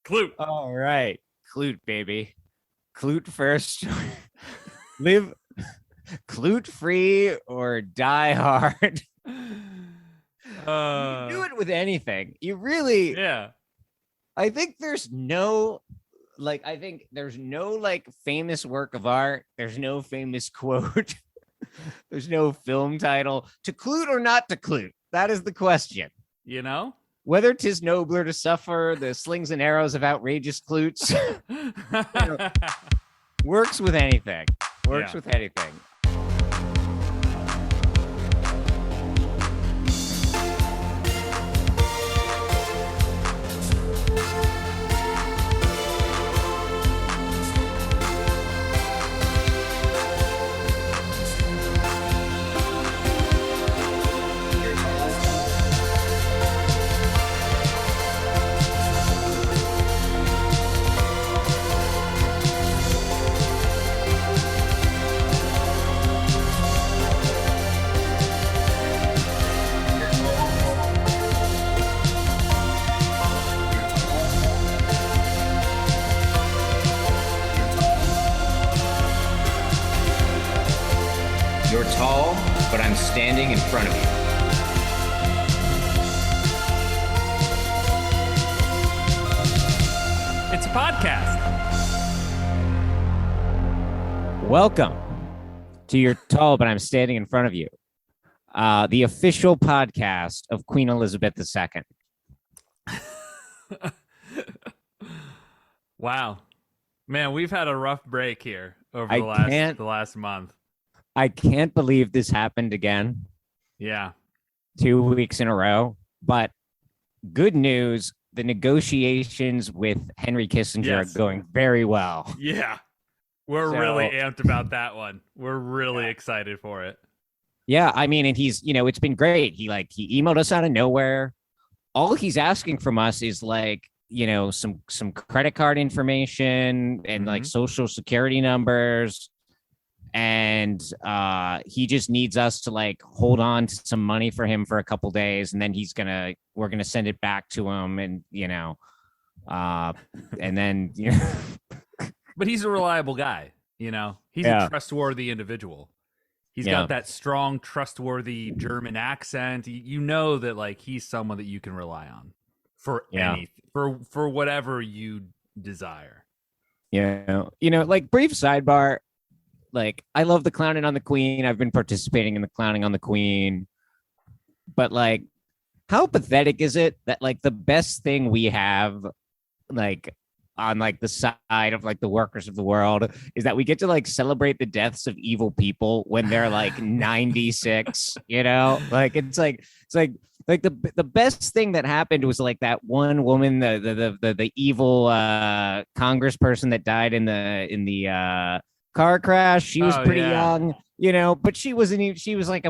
Klute. All right. Klute, baby. Klute first. Live klute free or die hard. You can do it with anything. You really, Yeah. I think there's no, famous work of art. There's no famous quote. There's no film title. To klute or not to klute? That is the question. You know? Whether 'tis nobler to suffer the slings and arrows of outrageous klutes. Works with anything. Works with anything. You're tall, but I'm standing in front of you. It's a podcast. Welcome to You're Tall, but I'm Standing in Front of You, the official podcast of Queen Elizabeth II. Wow. Man, we've had a rough break here over the last month. I can't believe this happened again. Yeah. 2 weeks in a row. But good news, the negotiations with Henry Kissinger are going very well. Yeah. We're really amped about that one. We're really excited for it. Yeah, I mean, and he's, it's been great. He emailed us out of nowhere. All he's asking from us is some credit card information and social security numbers. And he just needs us to hold on to some money for him for a couple days, and then we're gonna send it back to him, and and then But he's a reliable guy, He's a trustworthy individual. He's got that strong, trustworthy German accent. You know that he's someone that you can rely on for anything, for whatever you desire. Yeah, brief sidebar. I love the clowning on the Queen. I've been participating in the clowning on the Queen. But how pathetic is it that the best thing we have on the side of the workers of the world is that we get to celebrate the deaths of evil people when they're 96, it's the best thing that happened was that one woman, the evil congressperson that died in the car crash. She was pretty young, but she was a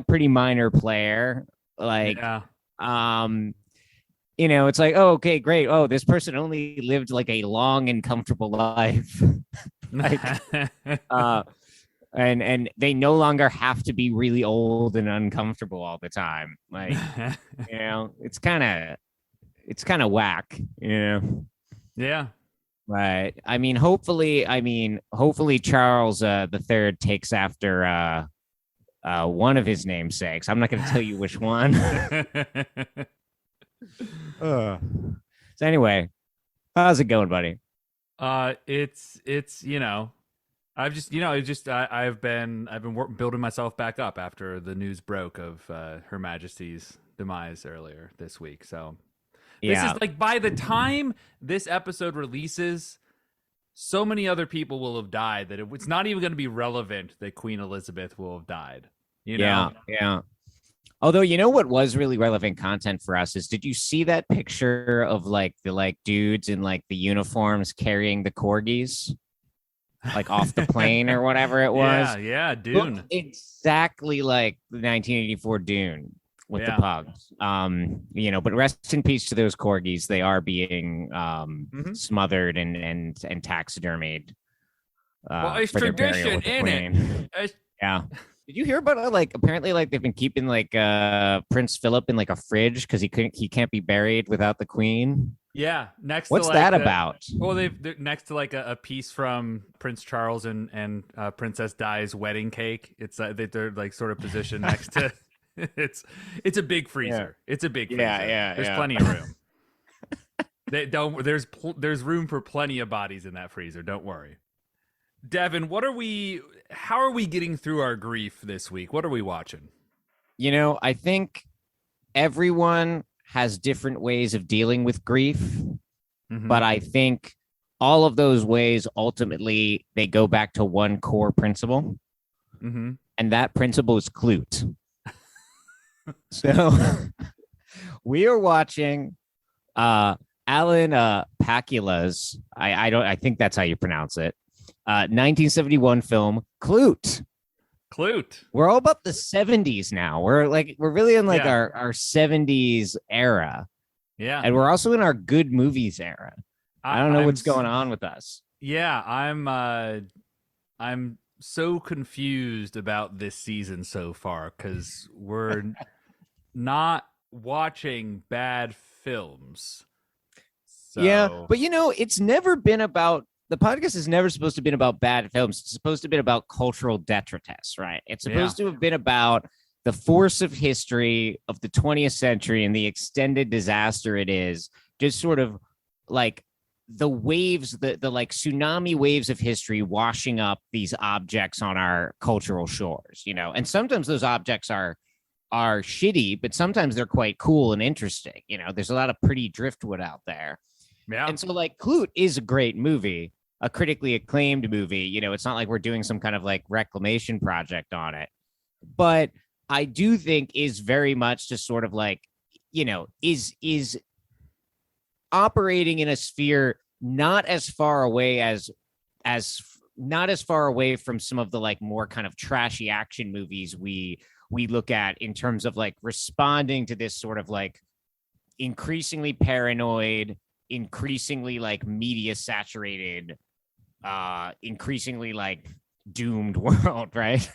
pretty minor player. It's oh, okay, great. Oh, this person only lived a long and comfortable life. And they no longer have to be really old and uncomfortable all the time. It's kind of whack, Yeah. Right. Hopefully Charles III takes after one of his namesakes. I'm not going to tell you which one. So anyway, how's it going, buddy? It's I've been building myself back up after the news broke of Her Majesty's demise earlier this week. So. This is by the time this episode releases, so many other people will have died that it's not even going to be relevant that Queen Elizabeth will have died. Yeah. Although, what was really relevant content for us is, did you see that picture of the dudes in the uniforms carrying the corgis? Off the plane or whatever it was? Yeah, Dune. Looked exactly like the 1984 Dune. With the pugs, but rest in peace to those corgis. They are being smothered and taxidermied. Well, it's tradition, ain't it? Yeah. Did you hear about apparently they've been keeping Prince Philip in a fridge because he can't be buried without the Queen? Yeah, next What's to that about? well, they're next to like a piece from Prince Charles and Princess Di's wedding cake. It's they're like sort of positioned next to. It's a big freezer. Yeah. It's a big Yeah, freezer. yeah, There's yeah. plenty of room. They don't. There's room for plenty of bodies in that freezer. Don't worry. Devin, how are we getting through our grief this week? What are we watching? I think everyone has different ways of dealing with grief, but I think all of those ways ultimately they go back to one core principle, and that principle is Klute. So we are watching Alan Pakula's. I think that's how you pronounce it. 1971 film Klute. Klute. We're all about the 70s now. We're really in our 70s era. Yeah. And we're also in our good movies era. I don't know what's going on with us. Yeah, I'm so confused about this season so far because we're not watching bad films. So... Yeah, but it's never been about. The podcast is never supposed to have been about bad films. It's supposed to have been about cultural detritus, right? It's supposed to have been about the force of history of the 20th century and the extended disaster it is. Just sort of like the waves, the like tsunami waves of history washing up these objects on our cultural shores, And sometimes those objects are shitty, but sometimes they're quite cool and interesting. There's a lot of pretty driftwood out there. Yeah. And so like Klute is a great movie, a critically acclaimed movie. It's not like we're doing some kind of like reclamation project on it. But I do think is very much just sort of like, is operating in a sphere not as far away as not as far away from some of the like more kind of trashy action movies we look at in terms of like responding to this sort of like increasingly paranoid, increasingly like media saturated, increasingly like doomed world, right?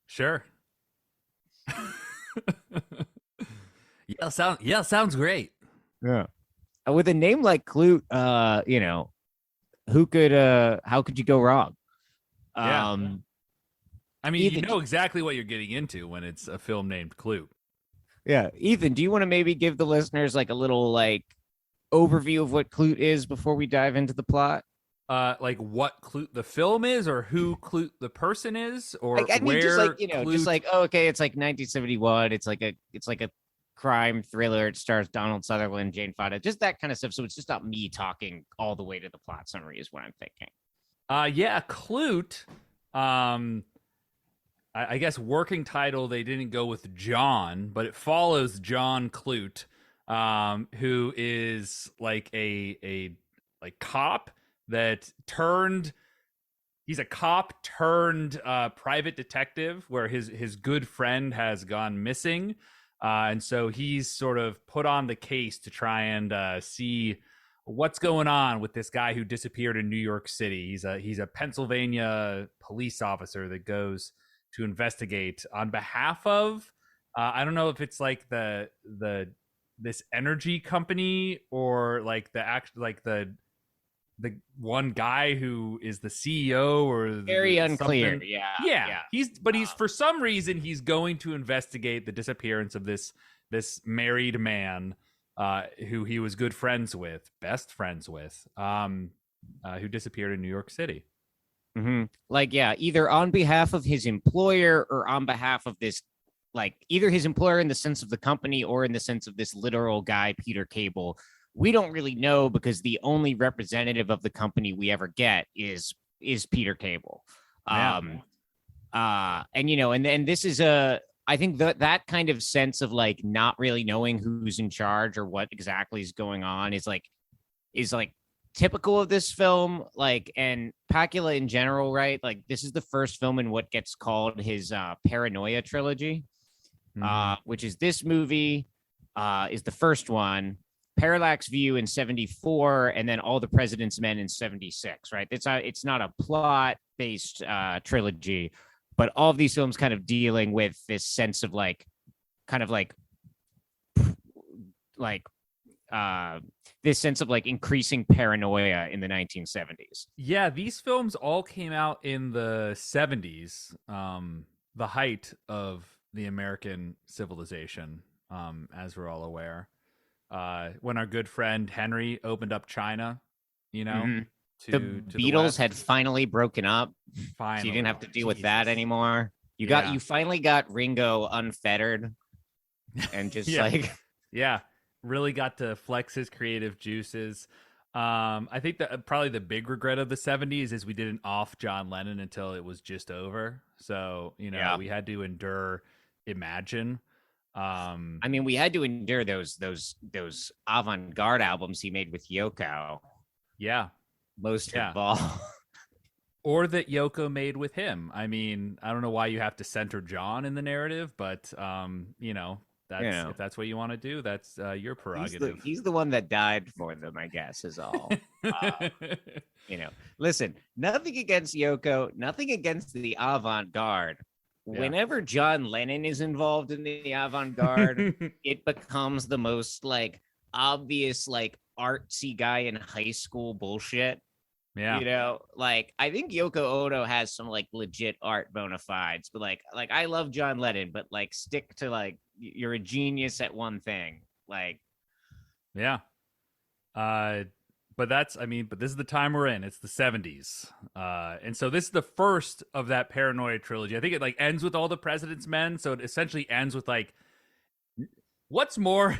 Sure. Sounds great. Yeah. With a name like Klute, how could you go wrong? Yeah. I mean, Ethan, you know exactly what you're getting into when it's a film named Klute. Yeah. Ethan, do you want to maybe give the listeners like a little like overview of what Klute is before we dive into the plot? Like what Klute the film is, or who Klute the person is, or I mean, where just like Klute... just like okay, it's like 1971. It's like a crime thriller. It stars Donald Sutherland, Jane Fonda, just that kind of stuff. So it's just not me talking all the way to the plot summary is what I'm thinking. Yeah, Klute. I guess working title they didn't go with John, but it follows John Klute, who is like a cop that turned. He's a cop turned private detective, where his good friend has gone missing, and so he's sort of put on the case to try and see what's going on with this guy who disappeared in New York City. He's a Pennsylvania police officer that goes to investigate on behalf of I don't know if it's like this energy company or like the one guy who is the CEO or very unclear. Yeah. He's for some reason he's going to investigate the disappearance of this married man who he was best friends with, who disappeared in New York City. Mm-hmm. Like, yeah, either on behalf of his employer or on behalf of this, like either his employer in the sense of the company or in the sense of this literal guy, Peter Cable. We don't really know because the only representative of the company we ever get is Peter Cable. Yeah. And this is I think that kind of sense of like not really knowing who's in charge or what exactly is going on is like typical of this film, like, and Pakula in general, right? Like, this is the first film in what gets called his Paranoia trilogy, which is this movie, is the first one, Parallax View in 74, and then All the President's Men in 76, right? It's not a plot-based trilogy, but all of these films kind of dealing with this sense of like, kind of like this sense of like increasing paranoia in the 1970s. Yeah, these films all came out in the 70s, the height of the American civilization, as we're all aware. When our good friend Henry opened up China, you know, Mm-hmm. to The to Beatles the had finally broken up. finally. So you didn't have to deal with Jesus. that anymore. You finally got Ringo unfettered and just yeah, really got to flex his creative juices. I think that probably the big regret of the 70s is we didn't off John Lennon until it was just over. So, we had to endure Imagine. I mean, we had to endure those avant-garde albums he made with Yoko. Yeah. Most of all. Or that Yoko made with him. I mean, I don't know why you have to center John in the narrative, but if that's what you want to do, that's your prerogative. He's the one that died for them, I guess, is all. Listen, nothing against Yoko, nothing against the avant-garde. Yeah. Whenever John Lennon is involved in the avant-garde, it becomes the most like obvious, like artsy guy in high school bullshit. Yeah. I think Yoko Ono has some like legit art bona fides, but like I love John Lennon, but like stick to like you're a genius at one thing. Like, yeah. But this is the time we're in. It's the 70s. And so this is the first of that paranoia trilogy. I think it like ends with All the President's Men. So it essentially ends with like, what's more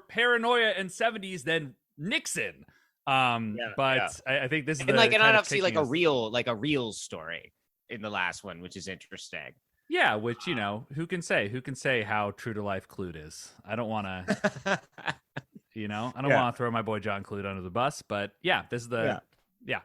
paranoia in 70s than Nixon? I think this is and I don't see like a real story in the last one, which is interesting. Yeah, which who can say how true to life Klute is? I don't want to, I don't want to throw my boy John Klute under the bus, but yeah, this is the yeah.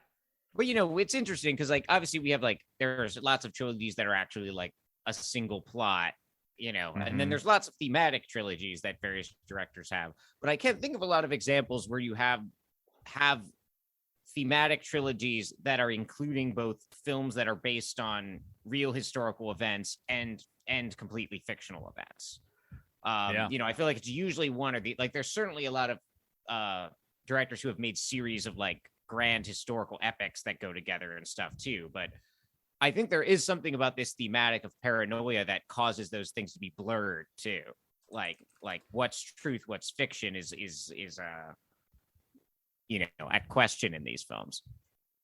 But it's interesting because like obviously we have like there's lots of trilogies that are actually like a single plot. And then there's lots of thematic trilogies that various directors have, but I can't think of a lot of examples where you have thematic trilogies that are including both films that are based on real historical events and completely fictional events. I feel like it's usually one or the like. There's certainly a lot of directors who have made series of like grand historical epics that go together and stuff too. But I think there is something about this thematic of paranoia that causes those things to be blurred too. Like what's truth, what's fiction is at question in these films.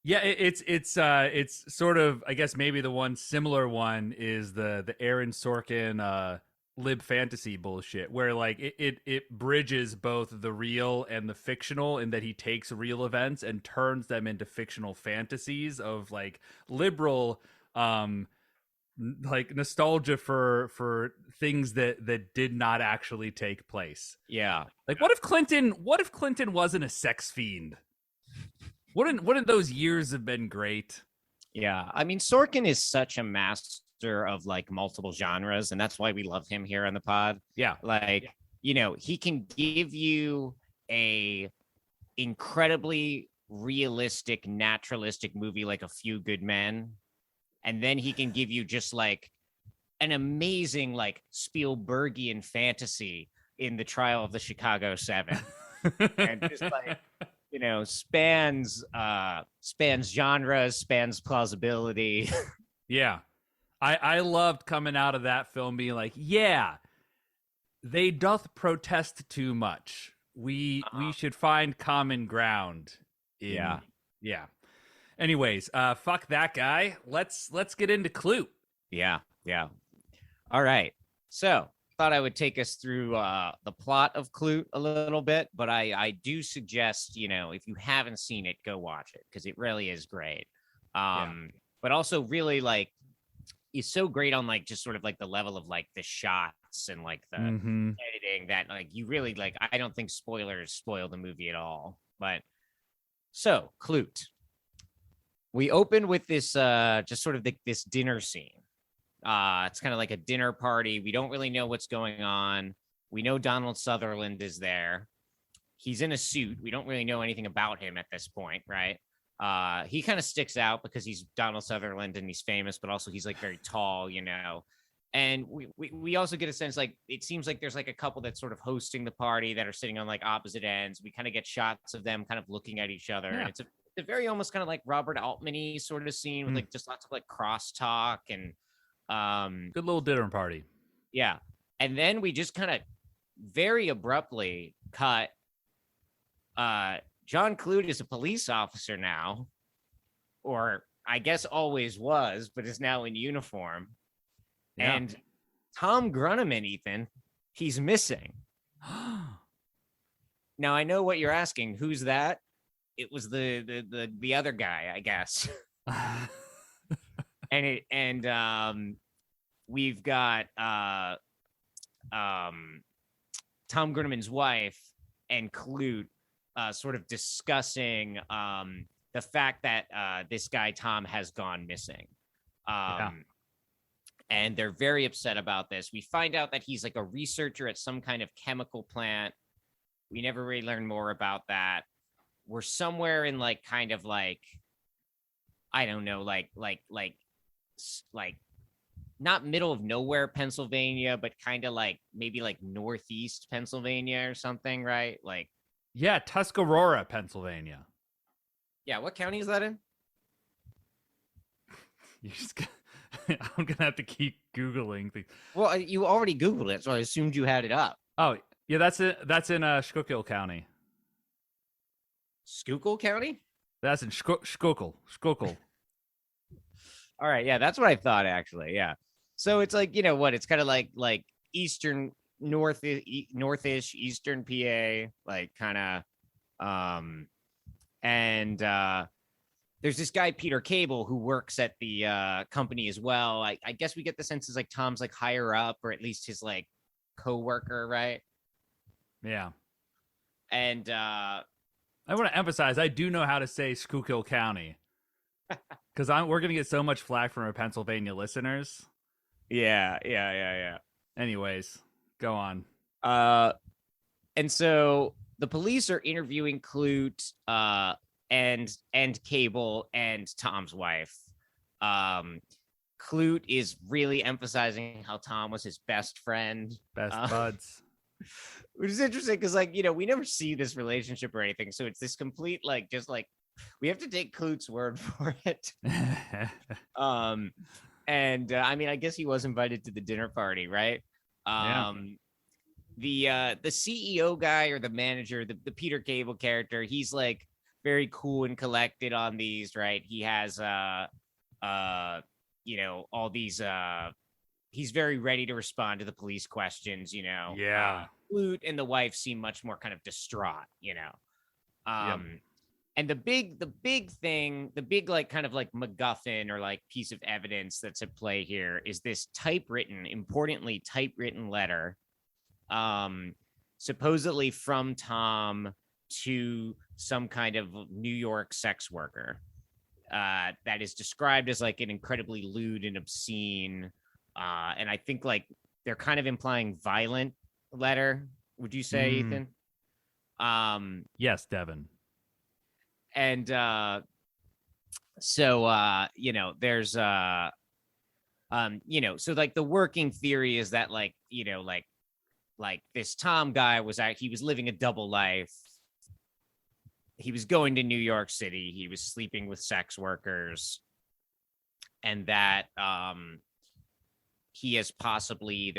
Yeah, it's sort of, I guess maybe the one similar one is the Aaron Sorkin lib fantasy bullshit, where like it bridges both the real and the fictional in that he takes real events and turns them into fictional fantasies of like liberal like nostalgia for things that did not actually take place. Yeah. Like what if Clinton wasn't a sex fiend? Wouldn't those years have been great? Yeah. I mean, Sorkin is such a master of like multiple genres, and that's why we love him here on the pod. Yeah. Like, he can give you a incredibly realistic, naturalistic movie like A Few Good Men. And then he can give you just like an amazing like Spielbergian fantasy in The Trial of the Chicago 7. And just like, spans genres, spans plausibility. Yeah. I loved coming out of that film being like, yeah, they doth protest too much. We should find common ground. Yeah. Anyways, fuck that guy. Let's get into Klute. Yeah. All right. So thought I would take us through the plot of Klute a little bit, but I do suggest, if you haven't seen it, go watch it because it really is great. But also really like it's so great on like just sort of like the level of like the shots and like the editing that like you really like. I don't think spoilers spoil the movie at all. But so Klute. We open with this just sort of this dinner scene. It's kind of like a dinner party. We don't really know what's going on. We know Donald Sutherland is there. He's in a suit. We don't really know anything about him at this point, right? He kind of sticks out because he's Donald Sutherland and he's famous, but also he's like very tall, And we also get a sense like it seems like there's like a couple that's sort of hosting the party that are sitting on like opposite ends. We kind of get shots of them kind of looking at each other. Yeah. And it's a very almost kind of like Robert Altman-y sort of scene with like just lots of like crosstalk and good little dinner party. Yeah. And then we just kind of very abruptly cut. John Klute is a police officer now, or I guess always was, but is now in uniform. Yeah. And Tom Gruneman, Ethan, he's missing. Now I know what you're asking. Who's that? It was the other guy, I guess. We've got Tom Gruneman's wife and Klute sort of discussing the fact that this guy Tom has gone missing. And they're very upset about this. We find out that he's like a researcher at some kind of chemical plant. We never really learn more about that. We're somewhere in like kind of like, I don't know, like not middle of nowhere Pennsylvania, but kind of like maybe like northeast Pennsylvania or something, right? Like, yeah, Tuscarora, Pennsylvania. Yeah, what county is that in? You just I'm gonna have to keep Googling things. Well, you already Googled it, so I assumed you had it up. Oh, yeah, that's it. That's in Schuylkill County. Schuylkill County? That's in Schuylkill. All right, yeah, that's what I thought actually. Yeah. So it's like, you know what, it's kind of like eastern northish eastern PA, like kind of there's this guy, Peter Cable, who works at the company as well. I guess we get the sense is like Tom's like higher up, or at least his like co-worker, right? Yeah. And I want to emphasize, I do know how to say Schuylkill County because we're gonna get so much flack from our Pennsylvania listeners. Yeah. Anyways, go on. And so the police are interviewing Klute, and Cable and Tom's wife. Klute is really emphasizing how Tom was his best friend. Best buds. Which is interesting because, like, you know, we never see this relationship or anything. So it's this complete, like, just like, we have to take Klute's word for it. I mean, I guess he was invited to the dinner party, right? The CEO guy or the manager, the Peter Cable character, he's like very cool and collected on these, right? He has you know, all these he's very ready to respond to the police questions, you know. Yeah. Klute and the wife seem much more kind of distraught, you know. And the big thing, the big like kind of like MacGuffin or like piece of evidence that's at play here is this importantly typewritten letter, supposedly from Tom to some kind of New York sex worker, that is described as like an incredibly lewd and obscene, and I think like they're kind of implying violent letter. Would you say, Ethan? Yes, Devin. And so you know, there's you know, so like the working theory is that like, you know, like this Tom guy he was living a double life. He was going to New York City. He was sleeping with sex workers, and that he has possibly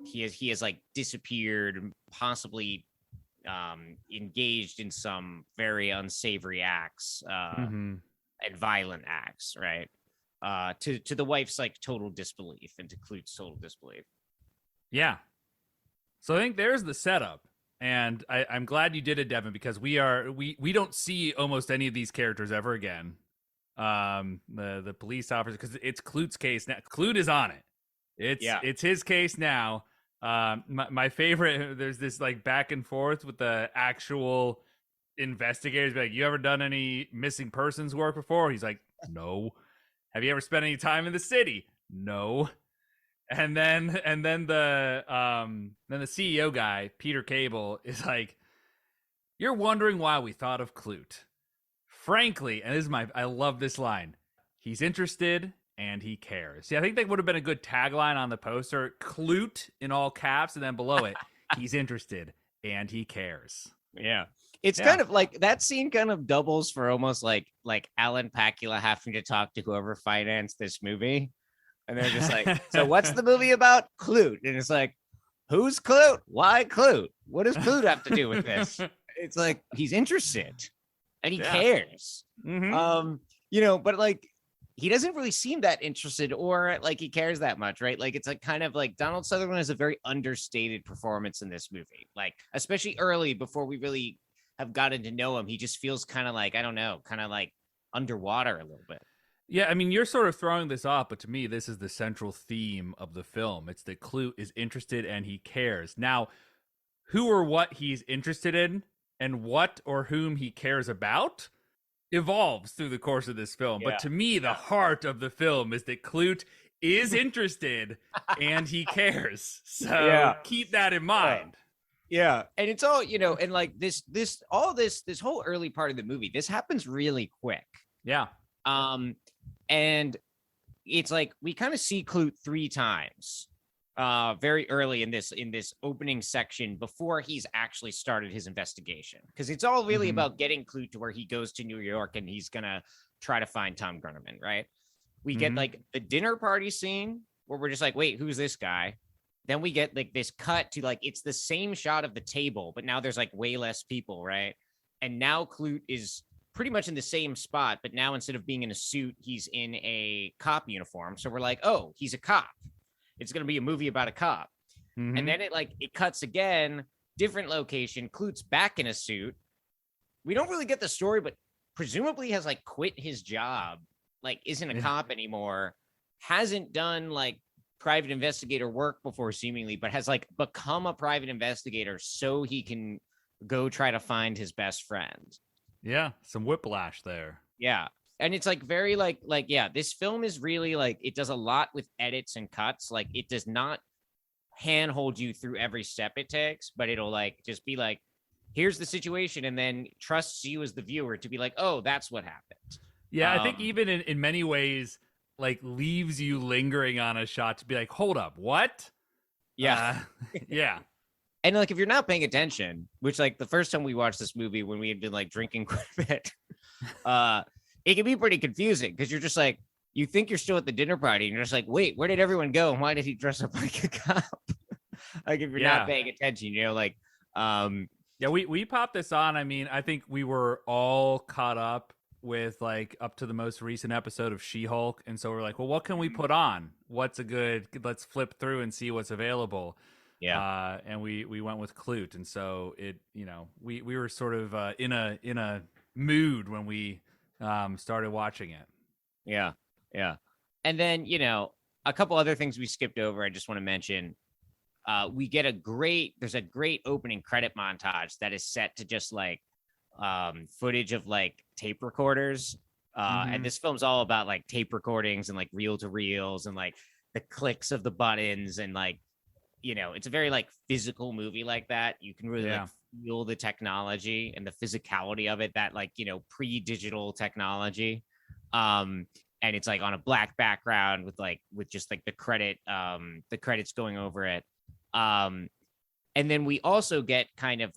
he has like disappeared, possibly engaged in some very unsavory acts and violent acts, right? To the wife's like total disbelief and to Klute's total disbelief. Yeah. So I think there's the setup. And I'm glad you did it, Devin, because we don't see almost any of these characters ever again. The police officer, because it's Klute's case now. Klute is on it. It's his case now. My favorite, there's this like back and forth with the actual investigators. Like, you ever done any missing persons work before? He's like, no. Have you ever spent any time in the city? No. And then the CEO guy, Peter Cable, is like, you're wondering why we thought of Klute. Frankly, and I love this line. He's interested and he cares. Yeah, I think that would have been a good tagline on the poster. Klute in all caps, and then below it, he's interested and he cares. Yeah. It's kind of like that scene kind of doubles for almost like Alan Pakula having to talk to whoever financed this movie. And they're just like, so what's the movie about? Klute. And it's like, who's Klute? Why Klute? What does Klute have to do with this? It's like, he's interested and he cares. Mm-hmm. But like, he doesn't really seem that interested or like he cares that much, right? Like, it's like kind of like Donald Sutherland has a very understated performance in this movie. Like, especially early before we really have gotten to know him, he just feels kind of like, I don't know, kind of like underwater a little bit. Yeah, I mean, you're sort of throwing this off, but to me, this is the central theme of the film. It's that Klute is interested and he cares. Now, who or what he's interested in and what or whom he cares about evolves through the course of this film. But to me, the heart of the film is that Klute is interested and he cares. So keep that in mind. Yeah. And it's all, and like this whole early part of the movie, this happens really quick. Yeah. And it's like we kind of see Klute 3 times very early in this opening section before he's actually started his investigation, because it's all really about getting Klute to where he goes to New York and he's gonna try to find Tom Grunneman, right? We get like the dinner party scene where we're just like, wait, who's this guy? Then we get like this cut to like it's the same shot of the table, but now there's like way less people, right? And now Klute is pretty much in the same spot, but now instead of being in a suit, he's in a cop uniform. So we're like, oh, he's a cop. It's going to be a movie about a cop. And then it cuts again, different location. Klute's back in a suit. We don't really get the story, but presumably has like quit his job, like isn't a cop anymore, hasn't done like private investigator work before seemingly, but has like become a private investigator so he can go try to find his best friend. Yeah, some whiplash there. Yeah. And it's like very like, this film is really like, it does a lot with edits and cuts. Like it does not handhold you through every step it takes, but it'll like just be like, here's the situation, and then trusts you as the viewer to be like, oh, that's what happened. Yeah, I think even in many ways, like leaves you lingering on a shot to be like, hold up, what? Yeah. Yeah. And like, if you're not paying attention, which like the first time we watched this movie when we had been like drinking quite a bit, it can be pretty confusing because you're just like, you think you're still at the dinner party and you're just like, wait, where did everyone go? And why did he dress up like a cop? Like if you're not paying attention, we popped this on. I mean, I think we were all caught up with like up to the most recent episode of She-Hulk. And so we're like, well, what can we put on? Let's flip through and see what's available. Yeah. And we went with Klute. And so we were sort of in a mood when we started watching it. Yeah. Yeah. And then, a couple other things we skipped over. I just want to mention, we get there's a great opening credit montage that is set to just like footage of like tape recorders. And this film's all about like tape recordings and like reel to reels and like the clicks of the buttons and like, it's a very like physical movie like that. You can really like feel the technology and the physicality of it, that like, pre-digital technology. And it's like on a black background with just like the credits going over it. And then we also get kind of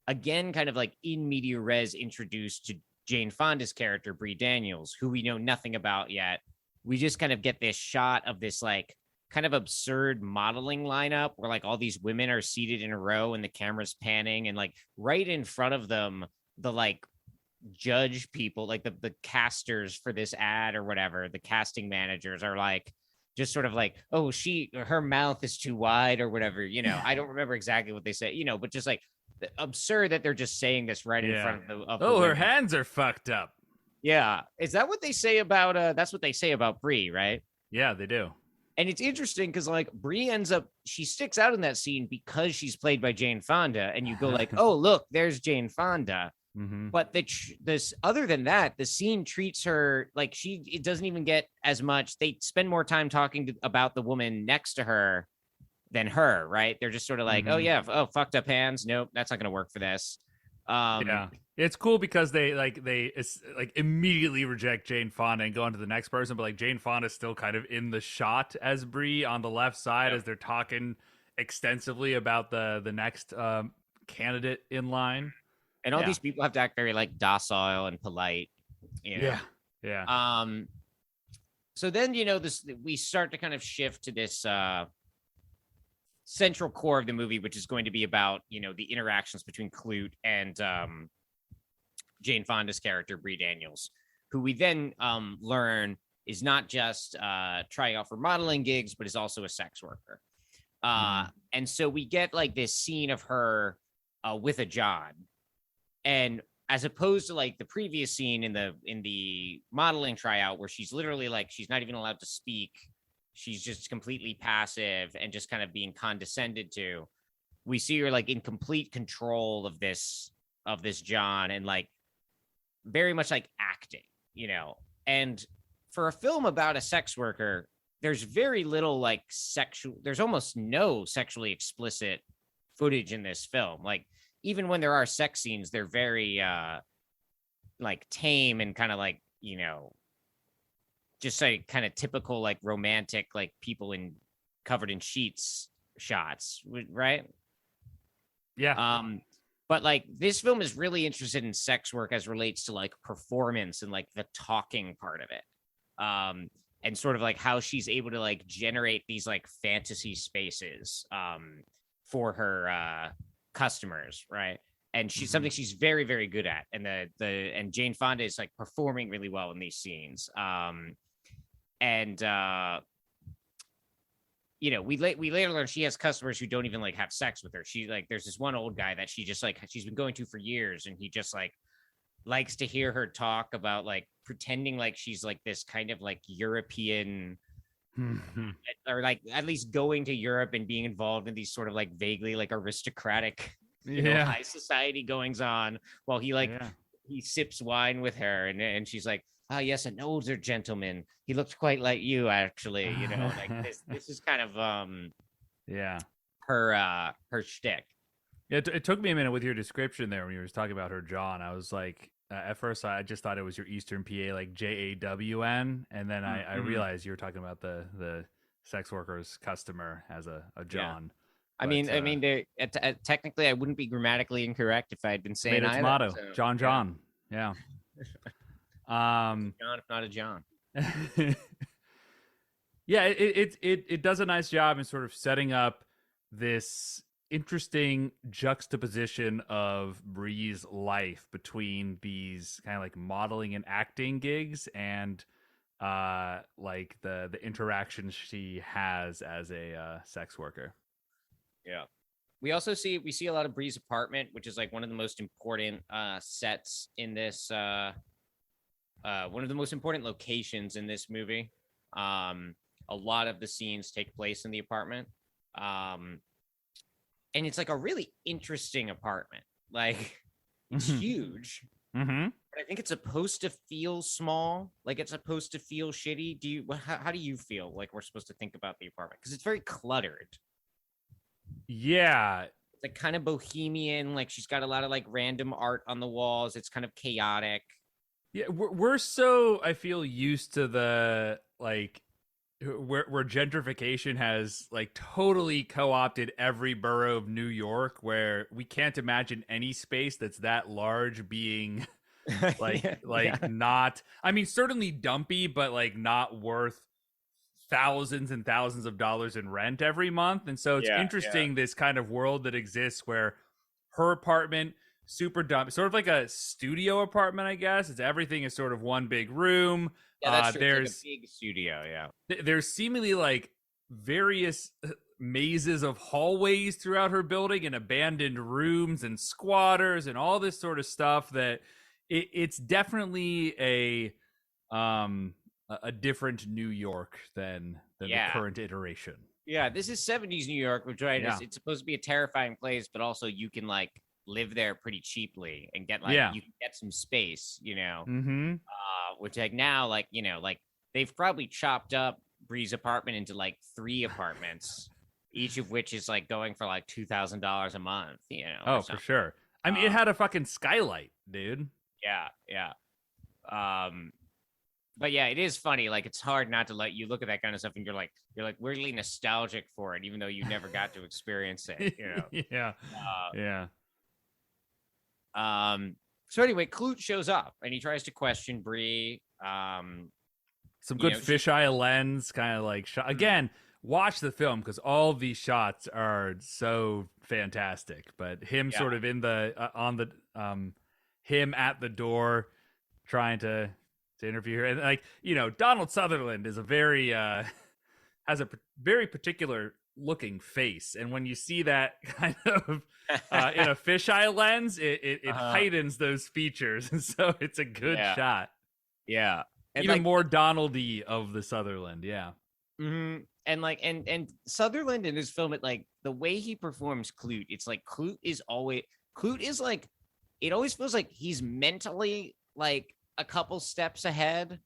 again, kind of like in media res introduced to Jane Fonda's character, Bree Daniels, who we know nothing about yet. We just kind of get this shot of this like kind of absurd modeling lineup where like all these women are seated in a row and the camera's panning, and like right in front of them, the like judge people, like the casters for this ad or whatever, the casting managers are like just sort of like, oh, her mouth is too wide or whatever, I don't remember exactly what they say, but just like absurd that they're just saying this right in front of the her hands are fucked up. Yeah. Is that what they say about that's what they say about Bree, right? Yeah, they do. And it's interesting because like Bree she sticks out in that scene because she's played by Jane Fonda, and you go like, oh, look, there's Jane Fonda. Mm-hmm. But this other than that, the scene treats her like it doesn't even get as much. They spend more time talking about the woman next to her than her, right? They're just sort of like, oh yeah, fucked up hands. Nope, that's not going to work for this. Yeah, it's cool because they immediately reject Jane Fonda and go on to the next person, but like Jane Fonda's still kind of in the shot as Bree on the left side as they're talking extensively about the next candidate in line. And all these people have to act very like docile and polite. You know? Yeah. So then, we start to kind of shift to this central core of the movie, which is going to be about, the interactions between Klute and Jane Fonda's character, Bree Daniels, who we then learn is not just trying out for modeling gigs, but is also a sex worker. And so we get like this scene of her with a John. And as opposed to like the previous scene in the modeling tryout where she's literally like, she's not even allowed to speak. She's just completely passive and just kind of being condescended to. We see her like in complete control of this John and like very much like acting, and for a film about a sex worker, there's very little like there's almost no sexually explicit footage in this film. Like, even when there are sex scenes, they're very like tame and kind of like, just like kind of typical like romantic like people covered in sheets shots, right? Yeah. But like this film is really interested in sex work as relates to like performance and like the talking part of it. And sort of like how she's able to like generate these like fantasy spaces for her customers, right? And she's something she's very, very good at. And and Jane Fonda is like performing really well in these scenes. We later learn she has customers who don't even like have sex with her. She like, there's this one old guy that she's been going to for years, and he just like likes to hear her talk about like pretending like she's like this kind of like European or like at least going to Europe and being involved in these sort of like vaguely like aristocratic high society goings on while he he sips wine with her, and she's like, oh yes, an older gentleman, he looked quite like you actually, like this is kind of her shtick. It took me a minute with your description there when you were talking about her John. I was like, at first I just thought it was your Eastern PA, like JAWN, and then I realized you were talking about the sex worker's customer as a John. But, I mean, technically I wouldn't be grammatically incorrect if I had been saying its motto, so, John. Yeah. John, if not a John. Yeah, it does a nice job in sort of setting up this interesting juxtaposition of Bree's life between these kind of like modeling and acting gigs and like the interactions she has as a sex worker. Yeah. We see a lot of Bree's apartment, which is like one of the most important sets in this one of the most important locations in this movie. A lot of the scenes take place in the apartment. And it's like a really interesting apartment. Like, it's huge. Mm-hmm. But I think it's supposed to feel small. Like, it's supposed to feel shitty. How do you feel like we're supposed to think about the apartment? Because it's very cluttered. Yeah. It's like kind of bohemian. Like, she's got a lot of like random art on the walls. It's kind of chaotic. Yeah, we're so, I feel, used to the like where gentrification has like totally co-opted every borough of New York, where we can't imagine any space that's that large being not, I mean, certainly dumpy, but like not worth thousands and thousands of dollars in rent every month. And so it's interesting this kind of world that exists where her apartment, super dumb, sort of like a studio apartment, I guess. It's everything is sort of one big room. Yeah, that's true. There's like a big studio. Yeah, there's seemingly like various mazes of hallways throughout her building and abandoned rooms and squatters and all this sort of stuff. That it's definitely a different New York than the current iteration. Yeah, this is 70s New York, which it's supposed to be a terrifying place, but also you can like live there pretty cheaply and get like you can get some space, which like now like like they've probably chopped up Bree's apartment into like 3 apartments, each of which is like going for like $2,000 a month, Oh, for sure. I mean, it had a fucking skylight, dude. Yeah. But yeah, it is funny. Like, it's hard not to let you look at that kind of stuff, and you're like weirdly nostalgic for it, even though you never got to experience it. Yeah. So anyway, Klute shows up and he tries to question Bree. Some good fisheye lens, kind of like shot. Again, watch the film because all these shots are so fantastic. But him sort of in the him at the door trying to interview her, and like Donald Sutherland is a very has a very particular looking face, and when you see that kind of in a fisheye lens, it heightens those features, and so it's a good shot. Yeah, and even more Donald-y of the Sutherland. Yeah. Mm-hmm. And like and Sutherland in his film, it like the way he performs Klute, it's like Klute is like, it always feels like he's mentally like a couple steps ahead,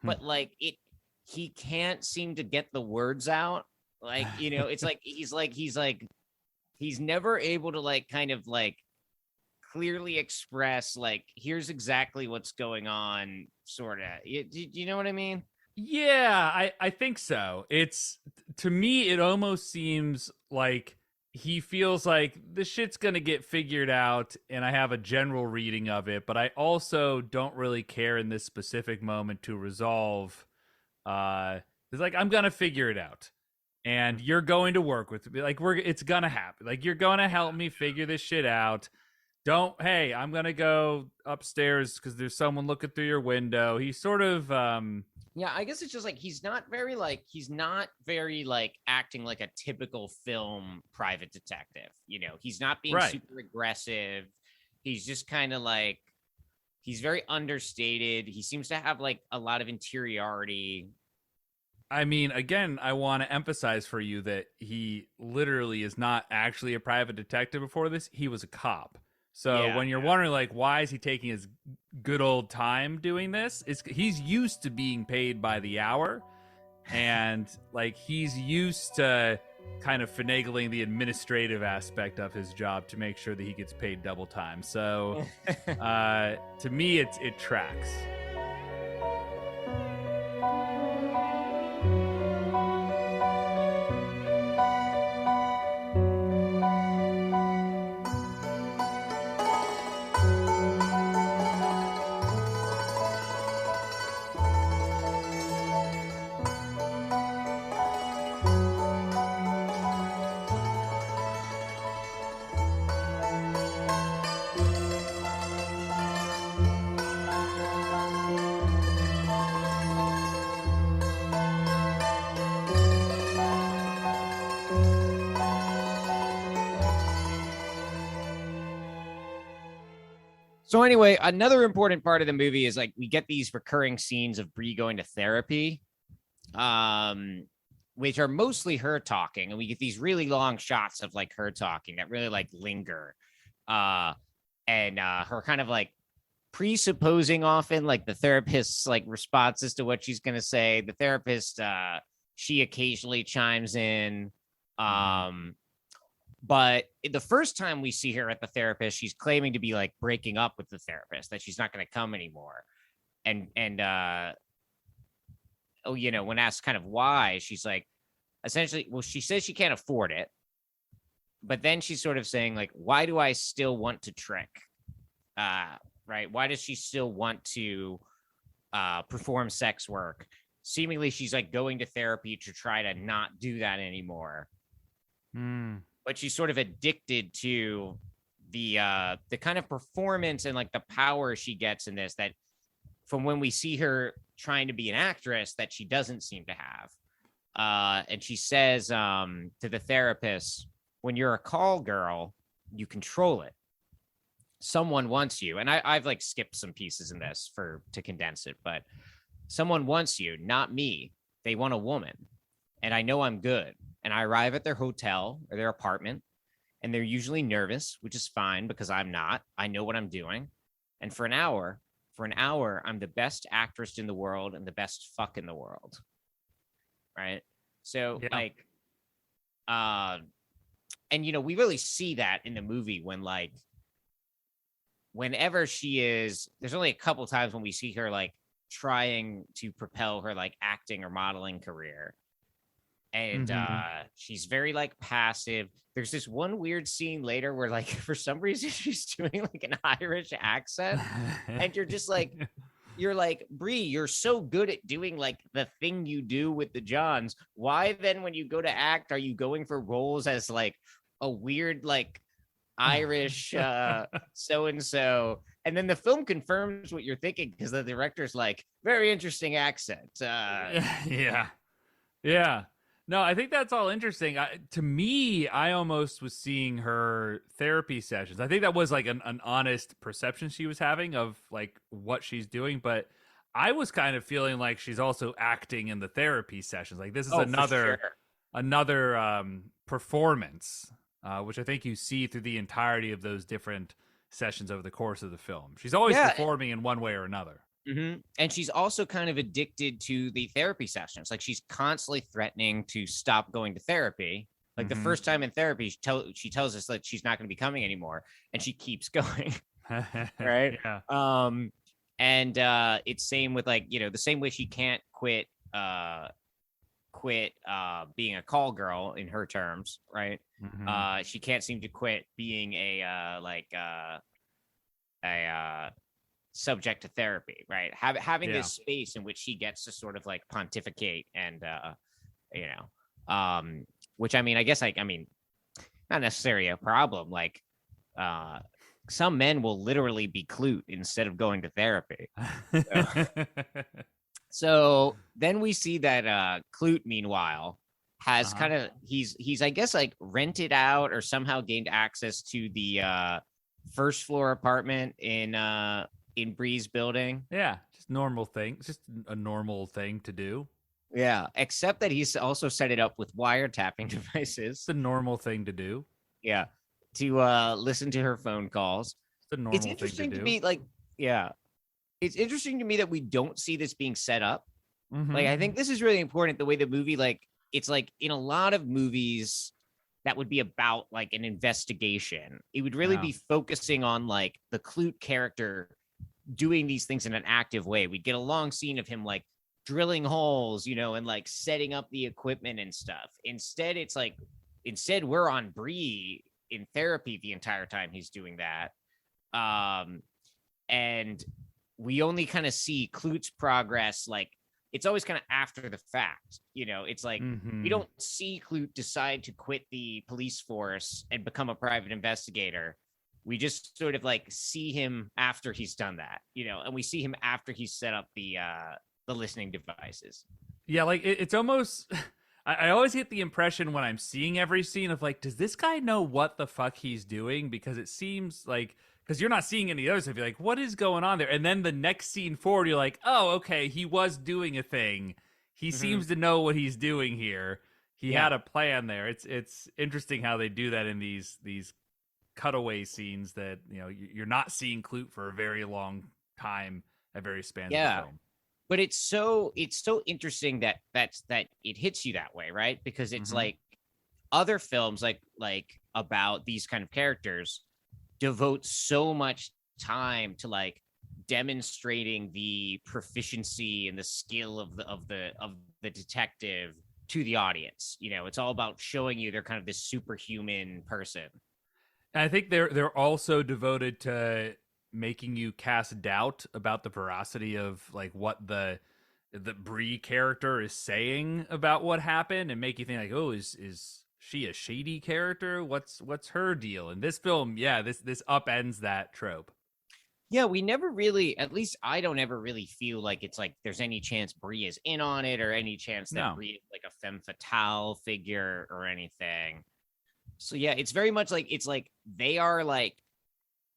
but like he can't seem to get the words out. Like, it's like he's never able to like kind of like clearly express like, here's exactly what's going on, sort of. You know what I mean? Yeah, I think so. It's, to me, it almost seems like he feels like this shit's gonna get figured out, and I have a general reading of it, but I also don't really care in this specific moment to resolve. It's like, I'm gonna figure it out, and you're going to work with me. Like, it's gonna happen. Like, you're gonna help me figure this shit out. Hey, I'm gonna go upstairs because there's someone looking through your window. He's sort of yeah, I guess it's just like he's not very like acting like a typical film private detective. He's not being super aggressive. He's just kind of like, he's very understated. He seems to have like a lot of interiority. I mean, again, I want to emphasize for you that he literally is not actually a private detective before this. He was a cop. So when you're wondering, like, why is he taking his good old time doing this? He's used to being paid by the hour, and like he's used to kind of finagling the administrative aspect of his job to make sure that he gets paid double time. So to me, it tracks. So anyway, another important part of the movie is like we get these recurring scenes of Bree going to therapy, which are mostly her talking, and we get these really long shots of like her talking that really like linger, and her kind of like presupposing often like the therapist's like responses to what she's gonna say. The therapist, she occasionally chimes in. But the first time we see her at the therapist, she's claiming to be like breaking up with the therapist, that she's not going to come anymore. And when asked kind of why, she's like, essentially, well, she says she can't afford it. But then she's sort of saying like, why do I still want to trick? Right. Why does she still want to perform sex work? Seemingly, she's like going to therapy to try to not do that anymore. But she's sort of addicted to the kind of performance and like the power she gets in this, that from when we see her trying to be an actress that she doesn't seem to have. And she says to the therapist, when you're a call girl, you control it. Someone wants you. And I've like skipped some pieces in this to condense it, but someone wants you, not me. They want a woman. And I know I'm good. And I arrive at their hotel or their apartment, and they're usually nervous, which is fine because I'm not. I know what I'm doing. And for an hour, I'm the best actress in the world and the best fuck in the world. Right? So like, and we really see that in the movie when like whenever she is, there's only a couple times when we see her like trying to propel her like acting or modeling career. And she's very like passive. There's this one weird scene later where like for some reason she's doing like an Irish accent, and you're like, Brie, you're so good at doing like the thing you do with the Johns. Why then, when you go to act, are you going for roles as like a weird like Irish so and so? And then the film confirms what you're thinking, because the director's like, very interesting accent. Yeah. No, I think that's all interesting. To me, I almost was seeing her therapy sessions. I think that was like an honest perception she was having of like what she's doing. But I was kind of feeling like she's also acting in the therapy sessions. Like this is another performance, which I think you see through the entirety of those different sessions over the course of the film. She's always performing in one way or another. Mm-hmm. And she's also kind of addicted to the therapy sessions. Like she's constantly threatening to stop going to therapy. Like the first time in therapy, she tells us that she's not going to be coming anymore, and she keeps going. Right. Yeah. And it's same with like, the same way she can't quit being a call girl in her terms. Right. She can't seem to quit being a subject to therapy, right? Having this space in which she gets to sort of like pontificate and which I mean, I guess like, I mean, not necessarily a problem. Like some men will literally be Klute instead of going to therapy. So then we see that Klute, meanwhile, has kind of he's I guess like rented out or somehow gained access to the first floor apartment in Bree's building. Yeah, just normal thing. Just a normal thing to do. Yeah, except that he's also set it up with wiretapping devices. It's a normal thing to do. Yeah, to listen to her phone calls. It's a normal It's interesting thing to me, like, it's interesting to me that we don't see this being set up. Like, I think this is really important. The way the movie, like, it's like in a lot of movies that would be about like an investigation, it would really be focusing on like the Klute character doing these things in an active way. We'd get a long scene of him like drilling holes, and like setting up the equipment and stuff. Instead, it's like, we're on Bree in therapy the entire time he's doing that. And we only kind of see Klute's progress. Like it's always kind of after the fact, it's like, we don't see Klute decide to quit the police force and become a private investigator. We just sort of like see him after he's done that, and we see him after he's set up the listening devices. Yeah, like it's almost. I always get the impression when I'm seeing every scene of like, does this guy know what the fuck he's doing? Because it seems like, because you're not seeing any other stuff. You're like, what is going on there? And then the next scene forward, you're like, oh, okay, he was doing a thing. He seems to know what he's doing here. He had a plan there. It's interesting how they do that in these cutaway scenes that you're not seeing Klute for a very long time at various spans of the film. But it's so interesting that it hits you that way, right? Because it's like other films like about these kind of characters devote so much time to like demonstrating the proficiency and the skill of the detective to the audience. It's all about showing you they're kind of this superhuman person. And I think they're also devoted to making you cast doubt about the veracity of like what the Bree character is saying about what happened, and make you think like, oh, is she a shady character? What's her deal? In this film, this upends that trope. Yeah, we never really, at least I don't ever really feel like it's like there's any chance Bree is in on it, or any chance that Bree is like a femme fatale figure or anything. So yeah, it's very much like, it's like they are like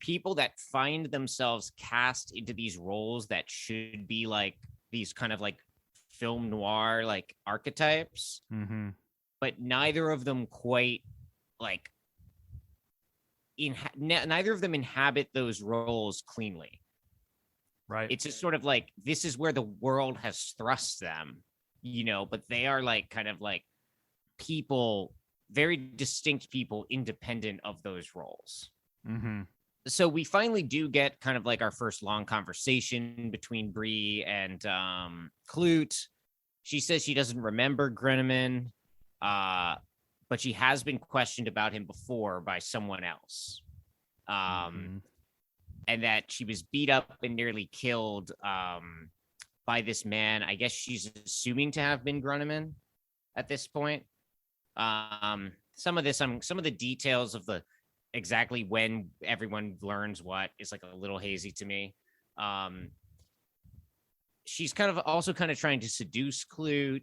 people that find themselves cast into these roles that should be like these kind of like film noir like archetypes, but neither of them quite like neither of them inhabit those roles cleanly. Right. It's just sort of like, this is where the world has thrust them, but they are like kind of like people, very distinct people independent of those roles. so we finally do get kind of like our first long conversation between Bree and Klute. She says she doesn't remember Grenneman, but she has been questioned about him before by someone else. And that she was beat up and nearly killed by this man. I guess she's assuming to have been Grenneman at this point. Some of the details of the exactly when everyone learns what is like a little hazy to me. She's kind of trying to seduce Klute.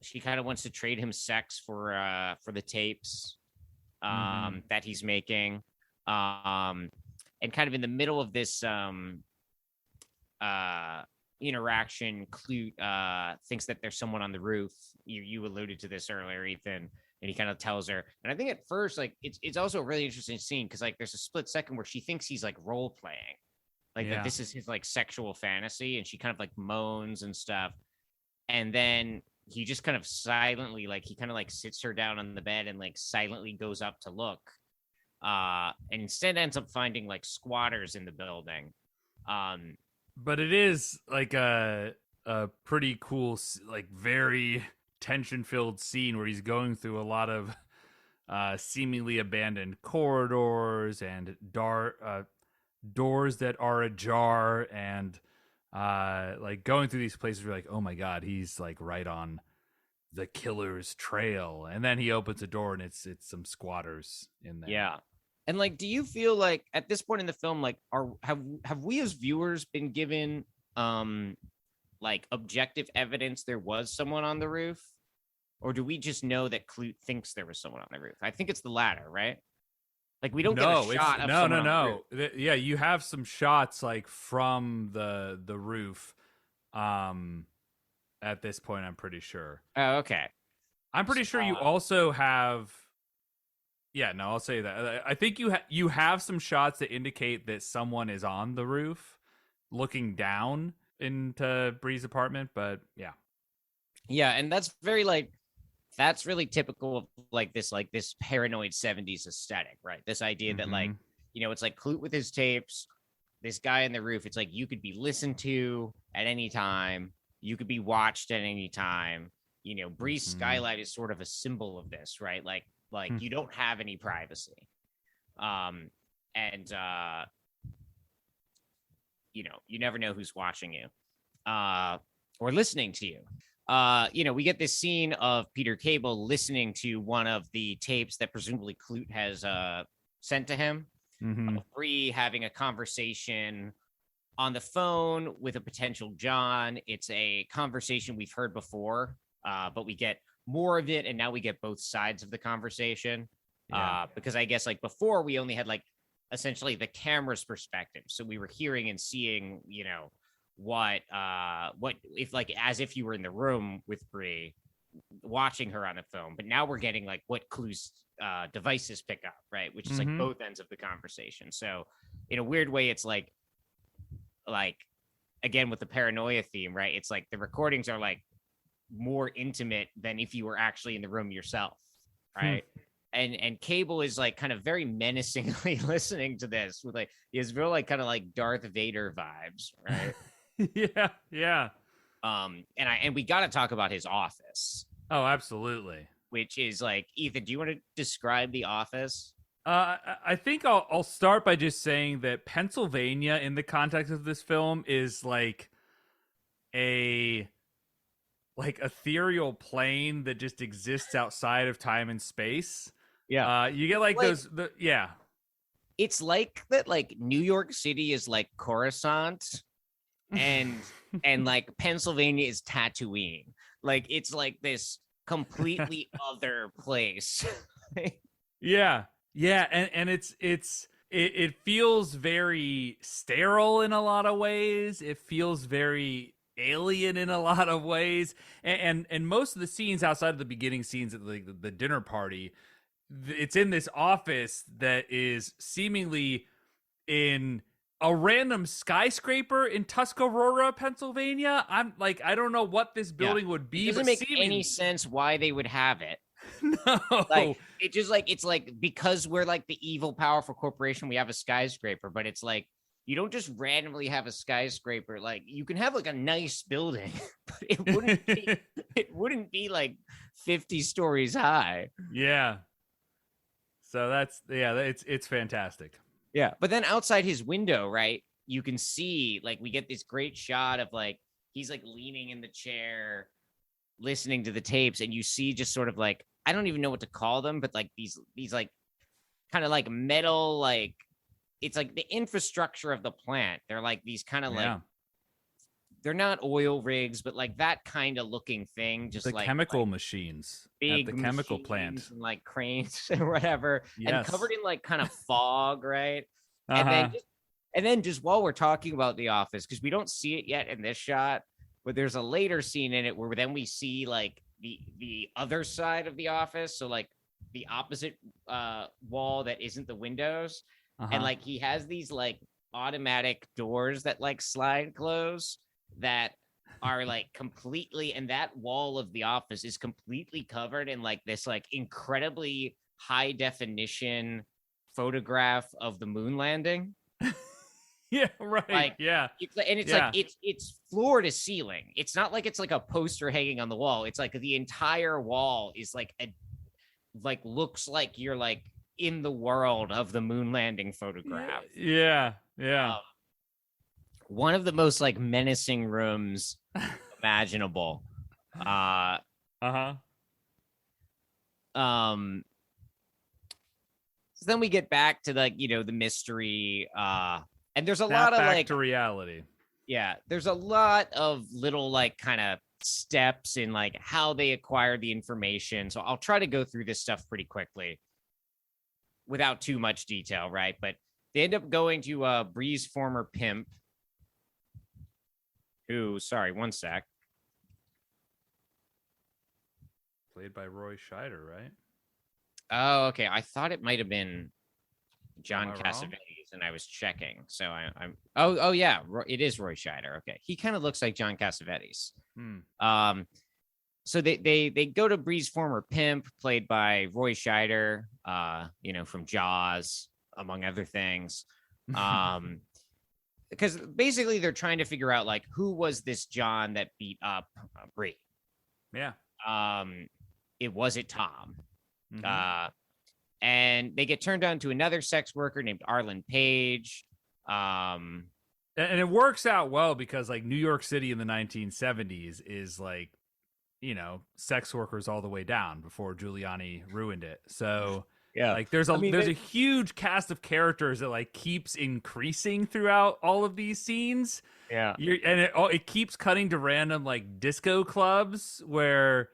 She kind of wants to trade him sex for the tapes that he's making. And kind of in the middle of this interaction, Klute thinks that there's someone on the roof. You alluded to this earlier, Ethan. And he kind of tells her, and I think at first, like, it's also a really interesting scene because like there's a split second where she thinks he's like role playing, like that this is his like sexual fantasy, and she kind of like moans and stuff, and then he just kind of silently, like he kind of like sits her down on the bed and like silently goes up to look, and instead ends up finding like squatters in the building. But it is like a pretty cool, like very tension-filled scene where he's going through a lot of seemingly abandoned corridors and doors that are ajar, and like going through these places where you're like, oh my god, he's like right on the killer's trail, and then he opens a door and it's some squatters in there. Yeah. And like, do you feel like at this point in the film, like, have we as viewers been given like objective evidence there was someone on the roof, or do we just know that Klute thinks there was someone on the roof? I think it's the latter, right? Like we don't get a shot of someone on the roof. Yeah, you have some shots like from the roof at this point, I'm pretty sure. Oh, okay. I'm pretty sure you also have. Yeah, no, I'll say that. I think you have some shots that indicate that someone is on the roof looking down into Bree's apartment, but yeah. Yeah, and that's very like that's really typical of like this paranoid 70s aesthetic, right? This idea that like, you know, it's like Klute with his tapes, this guy on the roof, it's like you could be listened to at any time, you could be watched at any time. You know, Bree's skylight is sort of a symbol of this, right? Like you don't have any privacy. You know, you never know who's watching you or listening to you. You know, we get this scene of Peter Cable listening to one of the tapes that presumably Klute has sent to him. Bree having a conversation on the phone with a potential John. It's a conversation we've heard before, but we get more of it, and now we get both sides of the conversation. Because I guess like before we only had like essentially the camera's perspective, so we were hearing and seeing, you know, what if like as if you were in the room with Bree watching her on the phone, but now we're getting like what Klute's devices pick up, right? Which is like both ends of the conversation. So in a weird way, it's like again with the paranoia theme, right? It's like the recordings are like more intimate than if you were actually in the room yourself, right? And Cable is like kind of very menacingly listening to this with like he has real like kind of like Darth Vader vibes, right? Yeah. And we got to talk about his office. Oh, absolutely. Which is like, Ethan, do you want to describe the office? I think I'll start by just saying that Pennsylvania in the context of this film is like a ethereal plane that just exists outside of time and space. Yeah. You get like those It's like that like New York City is like Coruscant and like Pennsylvania is Tatooine. Like it's like this completely other place. Yeah. And it feels very sterile in a lot of ways. It feels very alien in a lot of ways, and most of the scenes outside of the beginning scenes at the dinner party, it's in this office that is seemingly in a random skyscraper in Tuscarora, Pennsylvania. I'm like, I don't know what this building would be. It doesn't make any sense why they would have it. No. Like it just like it's like because we're like the evil, powerful corporation, we have a skyscraper, but it's like you don't just randomly have a skyscraper. Like you can have like a nice building, but it wouldn't be like 50 stories high. Yeah. So it's fantastic. Yeah. But then outside his window, right, you can see like we get this great shot of like he's like leaning in the chair, listening to the tapes, and you see just sort of like I don't even know what to call them, but like these like kind of like metal, like it's like the infrastructure of the plant. They're like these kind of like they're not oil rigs, but like that kind of looking thing, just the like chemical machines big at the chemical plant, and like cranes and whatever, and covered in like kind of fog, right? And then just while we're talking about The Office, because we don't see it yet in this shot, but there's a later scene in it where then we see like the other side of The Office, so like the opposite wall that isn't the windows, and like he has these like automatic doors that like slide close that are like completely, and that wall of the office is completely covered in like this like incredibly high definition photograph of the moon landing. Yeah, right. Like, yeah. It's like it's floor to ceiling. It's not like it's like a poster hanging on the wall. It's like the entire wall is like looks like you're like in the world of the moon landing photograph. Yeah. One of the most like menacing rooms imaginable. So then we get back to like, the mystery. And there's a lot of like to reality. Yeah, there's a lot of little like kind of steps in like how they acquire the information. So I'll try to go through this stuff pretty quickly without too much detail, right? But they end up going to Bree's former pimp, who, sorry, one sec. Played by Roy Scheider, right? Oh, okay. I thought it might have been John Am I Cassavetes, wrong? and I was checking. So I'm. Oh yeah, it is Roy Scheider. Okay, he kind of looks like John Cassavetes. So they go to Bree's former pimp, played by Roy Scheider, from Jaws, among other things. Because basically they're trying to figure out like who was this John that beat up Bree. Yeah. Was it Tom? And they get turned on to another sex worker named Arlen Page. And it works out well because like New York City in the 1970s is like, sex workers all the way down before Giuliani ruined it. So yeah, like there's a huge cast of characters that like keeps increasing throughout all of these scenes. Yeah. It keeps cutting to random like disco clubs where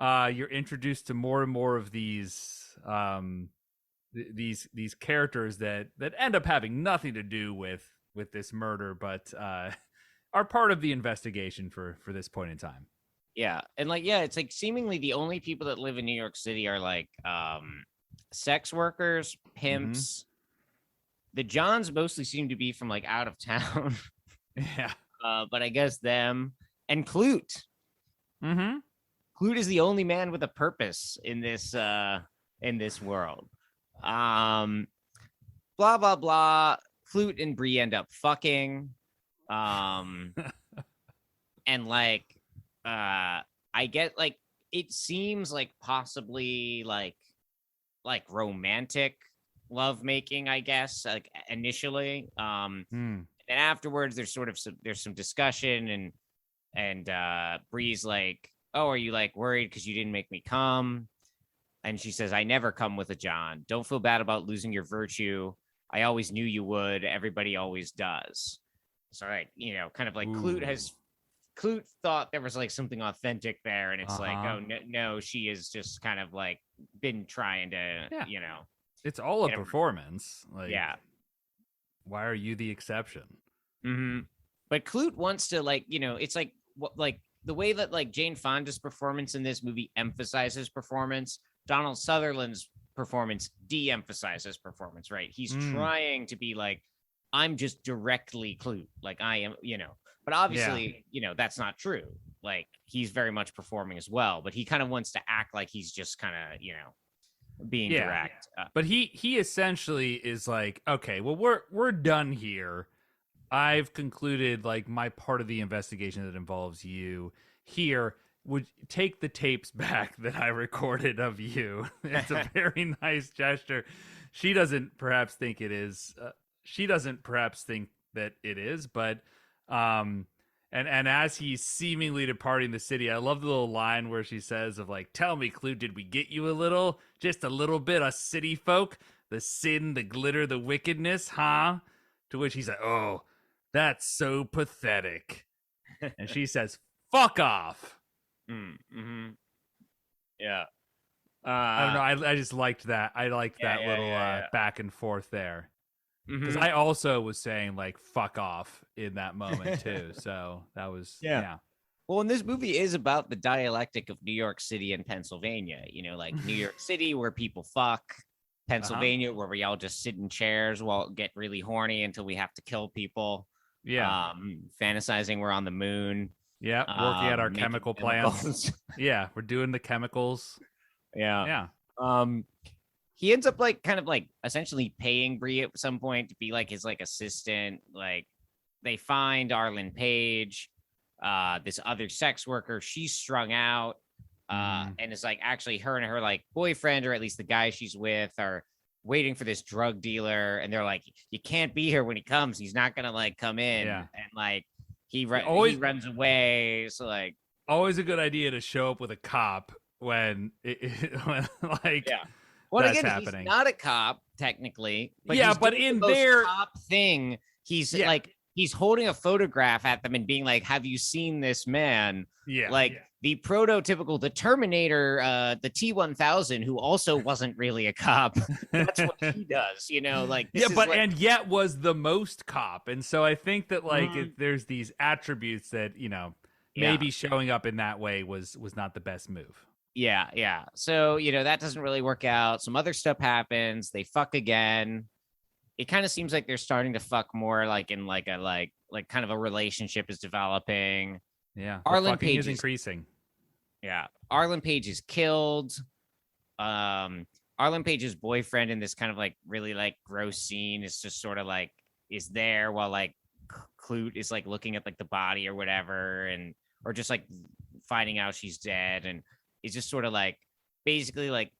you're introduced to more and more of these characters that end up having nothing to do with this murder, but are part of the investigation for this point in time. Yeah. And like, yeah, it's like seemingly the only people that live in New York City are like sex workers, pimps. The Johns mostly seem to be from like out of town. Yeah. But I guess them and Klute. Klute is the only man with a purpose in this world. Blah blah blah. Klute and Bree end up fucking. And like I get like it seems like possibly like romantic lovemaking, I guess, like initially. And afterwards there's some discussion and Bree's like, oh, are you like worried because you didn't make me come? And she says, I never come with a John. Don't feel bad about losing your virtue. I always knew you would. Everybody always does. So like, kind of like Klute thought there was like something authentic there. And it's like, oh no, she is just kind of like been trying to, It's all a performance. Like, yeah. Why are you the exception? But Klute wants to like, it's like what like the way that like Jane Fonda's performance in this movie emphasizes performance, Donald Sutherland's performance de-emphasizes performance, right? He's trying to be like, I'm just directly Klute, like I am, but obviously, that's not true. like he's very much performing as well, but he kind of wants to act like he's just kind of, you know, being direct. But he essentially is like, okay, well, we're done here. I've concluded like my part of the investigation that involves you here. Would take the tapes back that I recorded of you. It's a very nice gesture. She doesn't perhaps think it is. She doesn't perhaps think that it is, but and as he's seemingly departing the city, I love the little line where she says of like, "Tell me, Klute, did we get you a little, just a little bit of city folk, the sin, the glitter, the wickedness, huh?" To which he's like, "Oh, that's so pathetic," and she says, "Fuck off." Mm-hmm. Yeah. I don't know. I just liked that. I liked that little back and forth there. Because I also was saying like "fuck off" in that moment too. So that was Well, and this movie is about the dialectic of New York City and Pennsylvania. You know, like New York City where people fuck, Pennsylvania where we all just sit in chairs while get really horny until we have to kill people. Yeah. Fantasizing we're on the moon. Yeah, working at our chemical plants. Yeah, we're doing the chemicals. Yeah. He ends up like kind of like essentially paying Bree at some point to be like his like assistant. Like they find Arlen Page, this other sex worker. She's strung out, and it's like actually her and her like boyfriend, or at least the guy she's with, are waiting for this drug dealer, and they're like, "You can't be here when he comes. He's not gonna like come in." And like he runs away. So like, always a good idea to show up with a cop when when like well, that's again, happening. He's not a cop technically, but but in their cop thing, he's like he's holding a photograph at them and being like, "Have you seen this man?" The prototypical, the Terminator, the T-1000, who also wasn't really a cop. That's what he does, you know. Like and yet was the most cop, and so I think that like there's these attributes that maybe showing up in that way was not the best move. Yeah. So that doesn't really work out. Some other stuff happens. They fuck again. It kind of seems like they're starting to fuck more, like in like a like kind of a relationship is developing. Yeah, Arlen Page is increasing. Yeah, Arlen Page is killed. Arlen Page's boyfriend in this kind of like really like gross scene is just sort of like is there while like Klute is like looking at like the body or whatever, or just like finding out she's dead, and is just sort of like basically like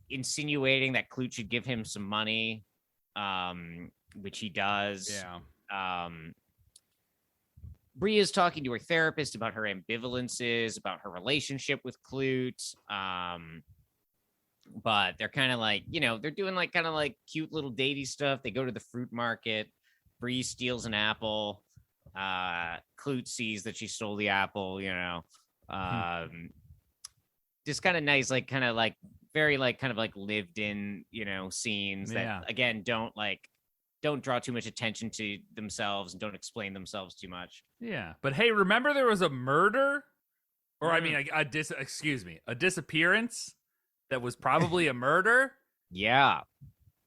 insinuating that Klute should give him some money, which he does. Yeah. Bree is talking to her therapist about her ambivalences, about her relationship with Klute. But they're kind of like, they're doing like kind of like cute little datey stuff. They go to the fruit market. Bree steals an apple. Klute sees that she stole the apple, just kind of nice, like kind of like very like kind of like lived in, scenes that again don't draw too much attention to themselves and don't explain themselves too much. Yeah. But hey, remember there was a murder? Or I mean, a disappearance that was probably a murder? Yeah.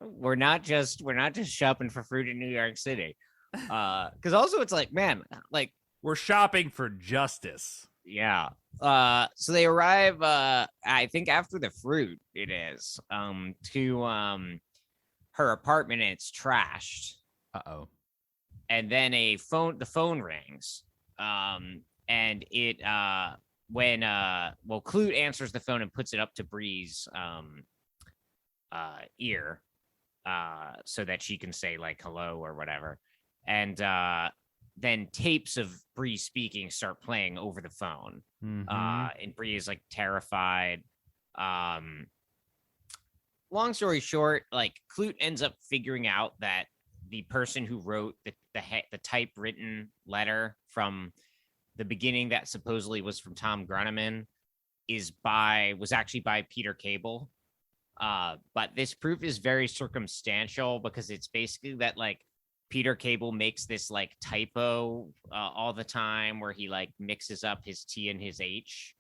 We're not just shopping for fruit in New York City. Because also it's like, man, like we're shopping for justice. Yeah. So they arrive, I think after the fruit it is, to her apartment, and it's trashed. Uh-oh. And then the phone rings. And it when Klute answers the phone and puts it up to Bree's ear, so that she can say like hello or whatever. And then tapes of Bree speaking start playing over the phone. And Bree is like terrified. Long story short, like Klute ends up figuring out that the person who wrote the typewritten letter from the beginning that supposedly was from Tom Gruneman was actually by Peter Cable. But this proof is very circumstantial because it's basically that like Peter Cable makes this like typo all the time where he like mixes up his T and his H.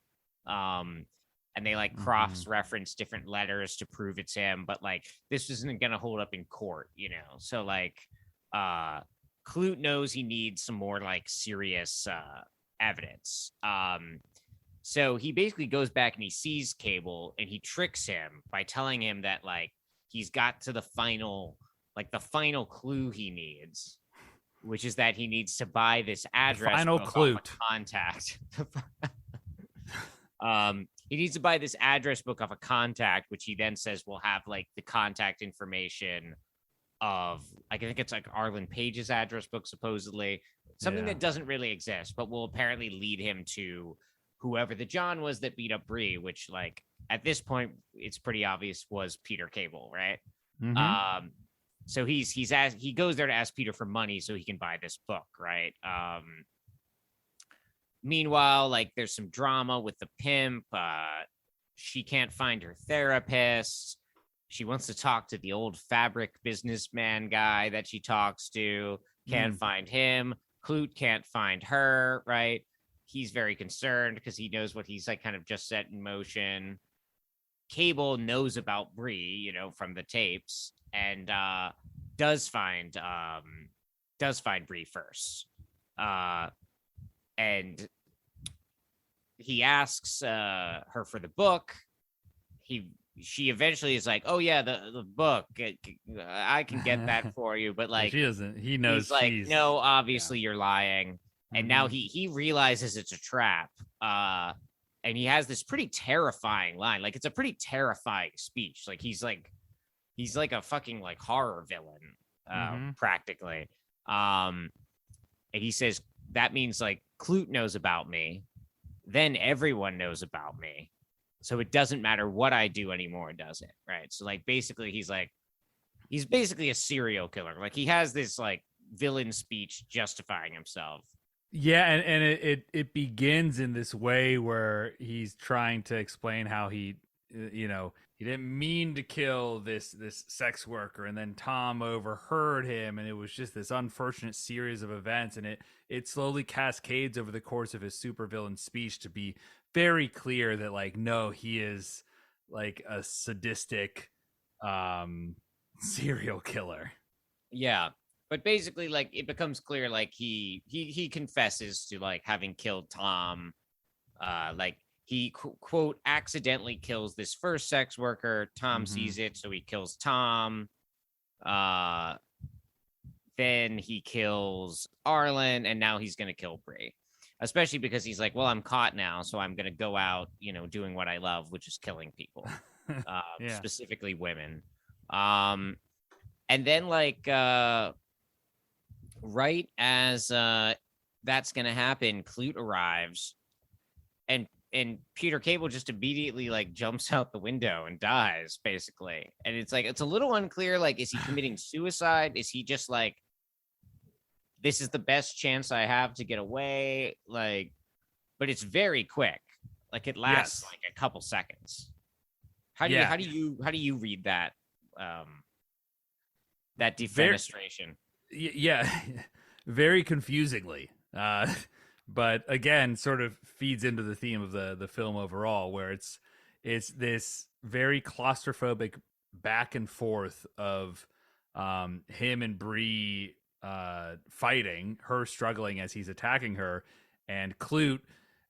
And they like cross-reference different letters to prove it's him, but like this isn't gonna hold up in court, So like Klute knows he needs some more like serious evidence. So he basically goes back and he sees Cable and he tricks him by telling him that like he's got to the final clue he needs, which is that he needs to buy this address final book Klute. off a contact. He needs to buy this address book off a contact, which he then says will have like the contact information of, I think it's like Arlen Page's address book, supposedly something that doesn't really exist, but will apparently lead him to whoever the John was that beat up Bree, which like at this point it's pretty obvious was Peter Cable, right? Mm-hmm. So he goes there to ask Peter for money so he can buy this book, right? Meanwhile, like there's some drama with the pimp. She can't find her therapist. She wants to talk to the old fabric businessman guy that she talks to. Can't find him. Klute can't find her, right? He's very concerned because he knows what he's like kind of just set in motion. Cable knows about Bree, from the tapes, and does find Bree first. And he asks her for the book. She eventually is like, "Oh yeah, the book. I can get that for you." But like, she doesn't. He knows. He's like, "No, obviously you're lying." And now he realizes it's a trap. And he has this pretty terrifying line. Like it's a pretty terrifying speech. Like he's like a fucking like horror villain, practically. And he says that means like Klute knows about me, then everyone knows about me. So it doesn't matter what I do anymore, does it? Right. So like basically he's basically a serial killer. Like he has this like villain speech justifying himself. Yeah, and it begins in this way where he's trying to explain how he didn't mean to kill this sex worker, and then Tom overheard him, and it was just this unfortunate series of events, and it slowly cascades over the course of his supervillain speech to be very clear that like no, he is like a sadistic serial killer. Yeah. But basically, like, it becomes clear, like, he confesses to, like, having killed Tom. Like, he, quote, accidentally kills this first sex worker. Tom sees it, so he kills Tom. Then he kills Arlen, and now he's going to kill Bree. Especially because he's like, well, I'm caught now, so I'm going to go out, doing what I love, which is killing people. Specifically women. And then, like... right as that's gonna happen, Klute arrives, and Peter Cable just immediately like jumps out the window and dies, basically. And it's like it's a little unclear. Like, is he committing suicide? Is he just like, this is the best chance I have to get away? Like, but it's very quick. Like it lasts like a couple seconds. How do you read that? That defenestration. Yeah, very confusingly. But again, sort of feeds into the theme of the film overall, where it's this very claustrophobic back and forth of him and Bree fighting, her struggling as he's attacking her, and Klute.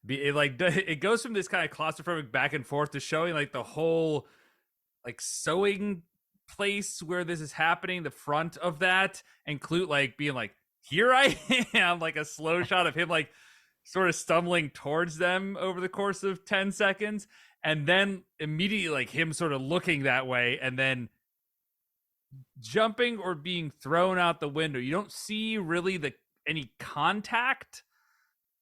It goes from this kind of claustrophobic back and forth to showing like the whole like sewing place where this is happening, the front of that, and Klute like being like, here I am, like a slow shot of him like sort of stumbling towards them over the course of 10 seconds, and then immediately like him sort of looking that way and then jumping or being thrown out the window. You don't see really any contact.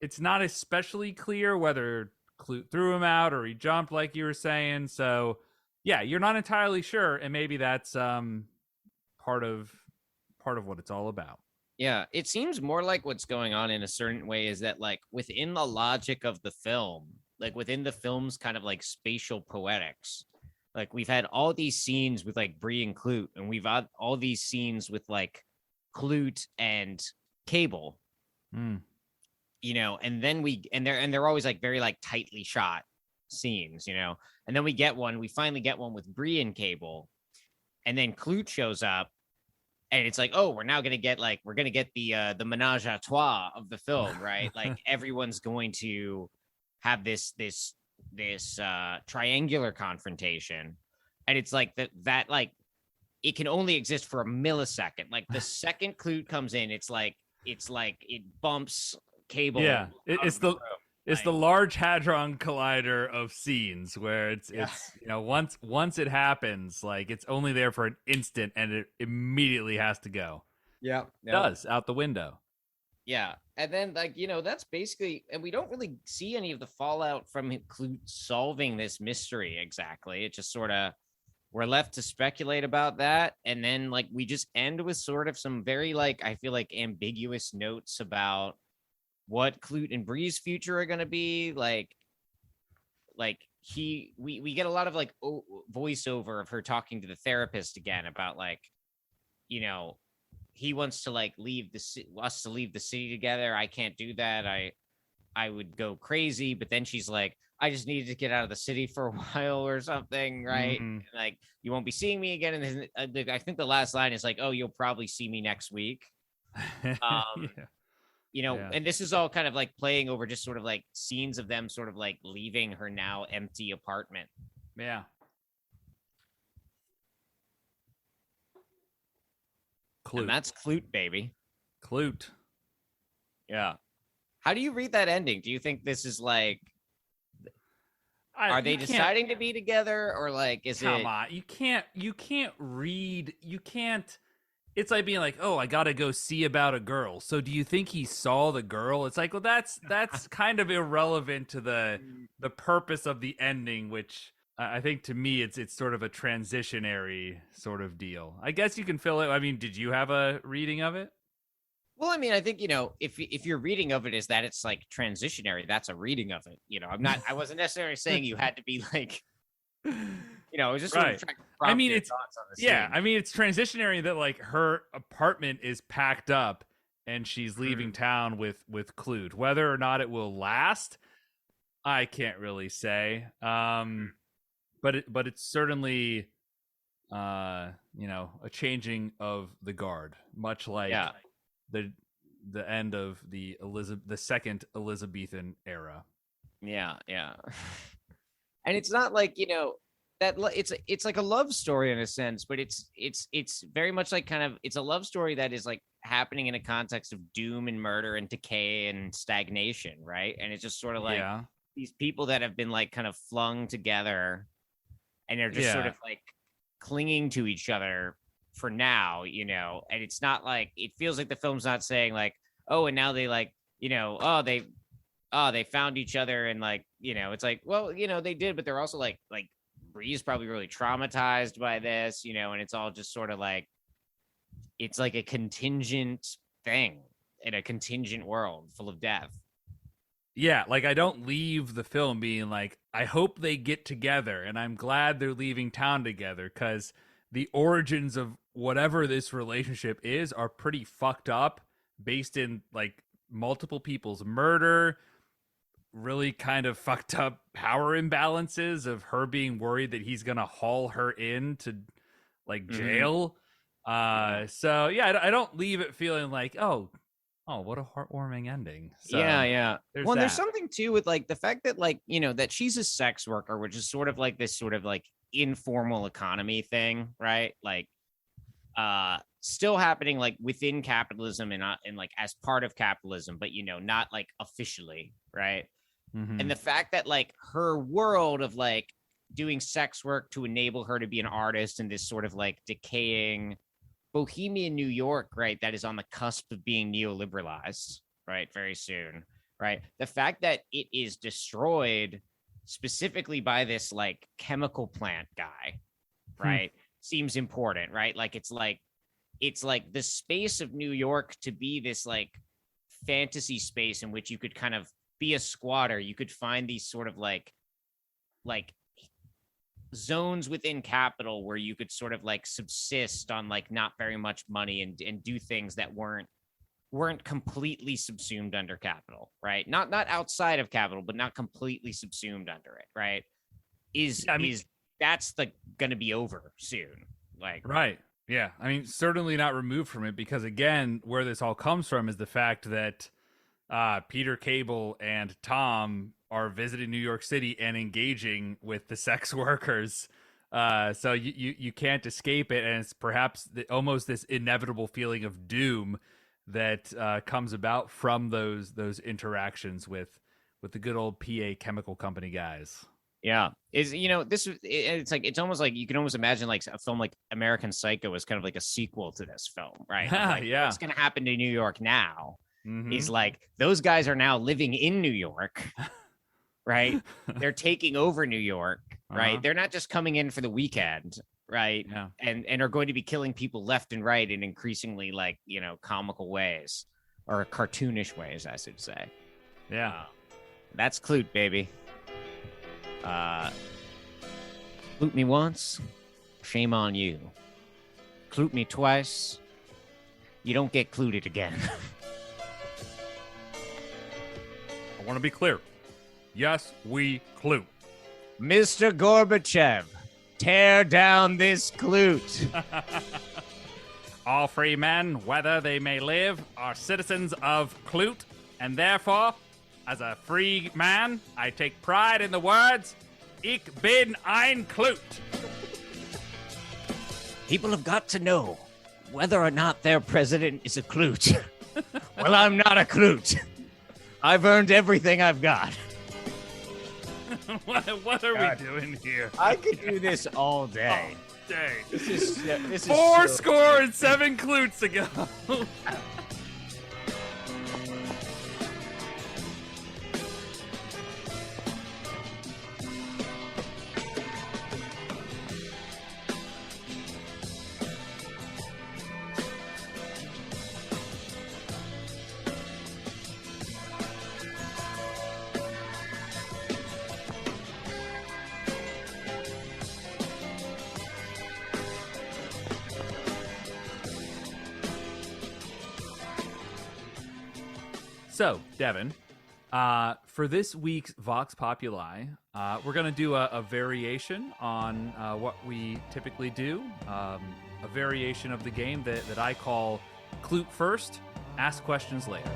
It's not especially clear whether Klute threw him out or he jumped, like you were saying. So yeah, you're not entirely sure, and maybe that's part of what it's all about. Yeah, it seems more like what's going on in a certain way is that like within the logic of the film, like within the film's kind of like spatial poetics, like we've had all these scenes with like Bree and Klute, and we've had all these scenes with like Klute and Cable, and then they're always like very like tightly shot scenes, and then we finally get one with Bree and Cable, and then Klute shows up, and it's like, oh, we're gonna get the menage a trois of the film, right? Like everyone's going to have this triangular confrontation, and it's like that like it can only exist for a millisecond. Like the second Klute comes in, it's like it bumps cable. Yeah, it's the Large Hadron Collider of scenes where it's once it happens, like it's only there for an instant and it immediately has to go. Yeah, it does out the window. Yeah, and then that's basically, and we don't really see any of the fallout from Klute solving this mystery exactly. It just sort of, we're left to speculate about that, and then like we just end with sort of some very like, I feel like, ambiguous notes about what Klute and Bree's future are going to be. Like we get a lot of like voiceover of her talking to the therapist again about like, he wants to like us to leave the city together. I can't do that. I would go crazy. But then she's like, I just needed to get out of the city for a while or something, right? Mm-hmm. Like, you won't be seeing me again. And then, I think the last line is like, oh, you'll probably see me next week. And this is all kind of like playing over just sort of like scenes of them sort of like leaving her now empty apartment. Yeah. Klute. And that's Klute, baby. Klute. Yeah. How do you read that ending? Do you think this is like, are they deciding to be together, or like, is it? Come on, you can't. It's like being like, oh, I gotta go see about a girl. So do you think he saw the girl? It's like, well, that's kind of irrelevant to the purpose of the ending, which I think to me it's sort of a transitionary sort of deal. I guess you can fill it. I mean, did you have a reading of it? Well, I mean, I think, if your reading of it is that it's like transitionary, that's a reading of it. I wasn't necessarily saying you had to be like, it was just sort of trying to prompt your thoughts on the scene. I mean, it's transitionary that like her apartment is packed up and she's leaving town with Klute. Whether or not it will last, I can't really say. But it's certainly, a changing of the guard, much like the end of the second Elizabethan era. Yeah. And it's not like, that it's like a love story in a sense, but it's very much like kind of, it's a love story that is like happening in a context of doom and murder and decay and stagnation, right? And it's just sort of like these people that have been like kind of flung together and they're just sort of like clinging to each other for now, and it's not like, it feels like the film's not saying like, oh, and now they like, they found each other, and like, it's like, well, they did, but they're also like Bree's probably really traumatized by this, and it's all just sort of like, it's like a contingent thing in a contingent world full of death. Yeah, like I don't leave the film being like, I hope they get together and I'm glad they're leaving town together, because the origins of whatever this relationship is are pretty fucked up, based in like multiple people's murder, really kind of fucked up power imbalances of her being worried that he's gonna haul her into like jail. So yeah, I don't leave it feeling like, oh, what a heartwarming ending. So, there's something too with like the fact that like, that she's a sex worker, which is sort of like this sort of like informal economy thing, right? Like still happening like within capitalism and like as part of capitalism, but not like officially, right? And the fact that like her world of like doing sex work to enable her to be an artist in this sort of like decaying bohemian New York, right, that is on the cusp of being neoliberalized, right, very soon, right? The fact that it is destroyed specifically by this like chemical plant guy, right, seems important, right? Like it's like the space of New York to be this like fantasy space in which you could kind of be a squatter. You could find these sort of like zones within capital where you could sort of like subsist on like not very much money and do things that weren't completely subsumed under capital, right? Not outside of capital, but not completely subsumed under it, right? That's like going to be over soon. Like, right. Yeah, I mean, certainly not removed from it because, again, where this all comes from is the fact that Peter Cable and Tom are visiting New York City and engaging with the sex workers. So you can't escape it, and it's perhaps almost this inevitable feeling of doom that comes about from those interactions with the good old PA Chemical Company guys. Yeah, it's almost like you can almost imagine like a film like American Psycho is kind of like a sequel to this film, right? Like, Yeah. what's going to happen to New York now Mm-hmm. is like those guys are now living in New York, right? They're taking over New York, right? They're not just coming in for the weekend, right? Yeah. And are going to be killing people left and right in increasingly like, comical ways or cartoonish ways, I should say. Yeah. That's Klute, baby. Klute me once, shame on you. Klute me twice, you don't get cluted again. I want to be clear. Yes, we Klute. Mr. Gorbachev, tear down this Klute. All free men, whether they may live, are citizens of Klute, and therefore, as a free man, I take pride in the words, Ich bin ein Klute. People have got to know whether or not their president is a Klute. Well, I'm not a Klute. I've earned everything I've got. What are we doing here? I could do this all day. Dang. This is Four so score and 7 Klutes ago. So, Devin, for this week's Vox Populi, we're going to do a variation on what we typically do, a variation of the game that I call Klute First, Ask Questions Later.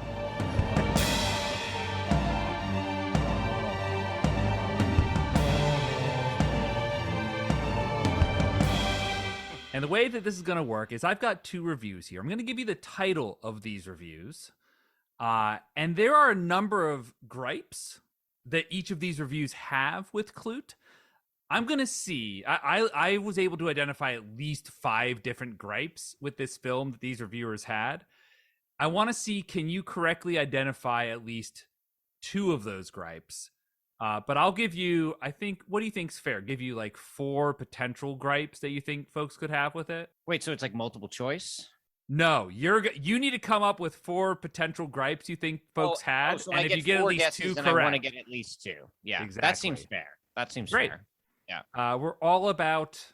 And the way that this is going to work is I've got 2 reviews here. I'm going to give you the title of these reviews. And there are a number of gripes that each of these reviews have with Klute. I'm going to see. I was able to identify at least 5 different gripes with this film that these reviewers had. I want to see, can you correctly identify at least 2 of those gripes? But I'll give you, I think, what do you think's fair? Give you like 4 potential gripes that you think folks could have with it? Wait, so it's like multiple choice? No, you need to come up with 4 potential gripes you think folks had, so and if you get at least 2 correct, I want to get at least 2. Yeah, exactly. That seems fair. That seems great. Fair. Yeah, we're all about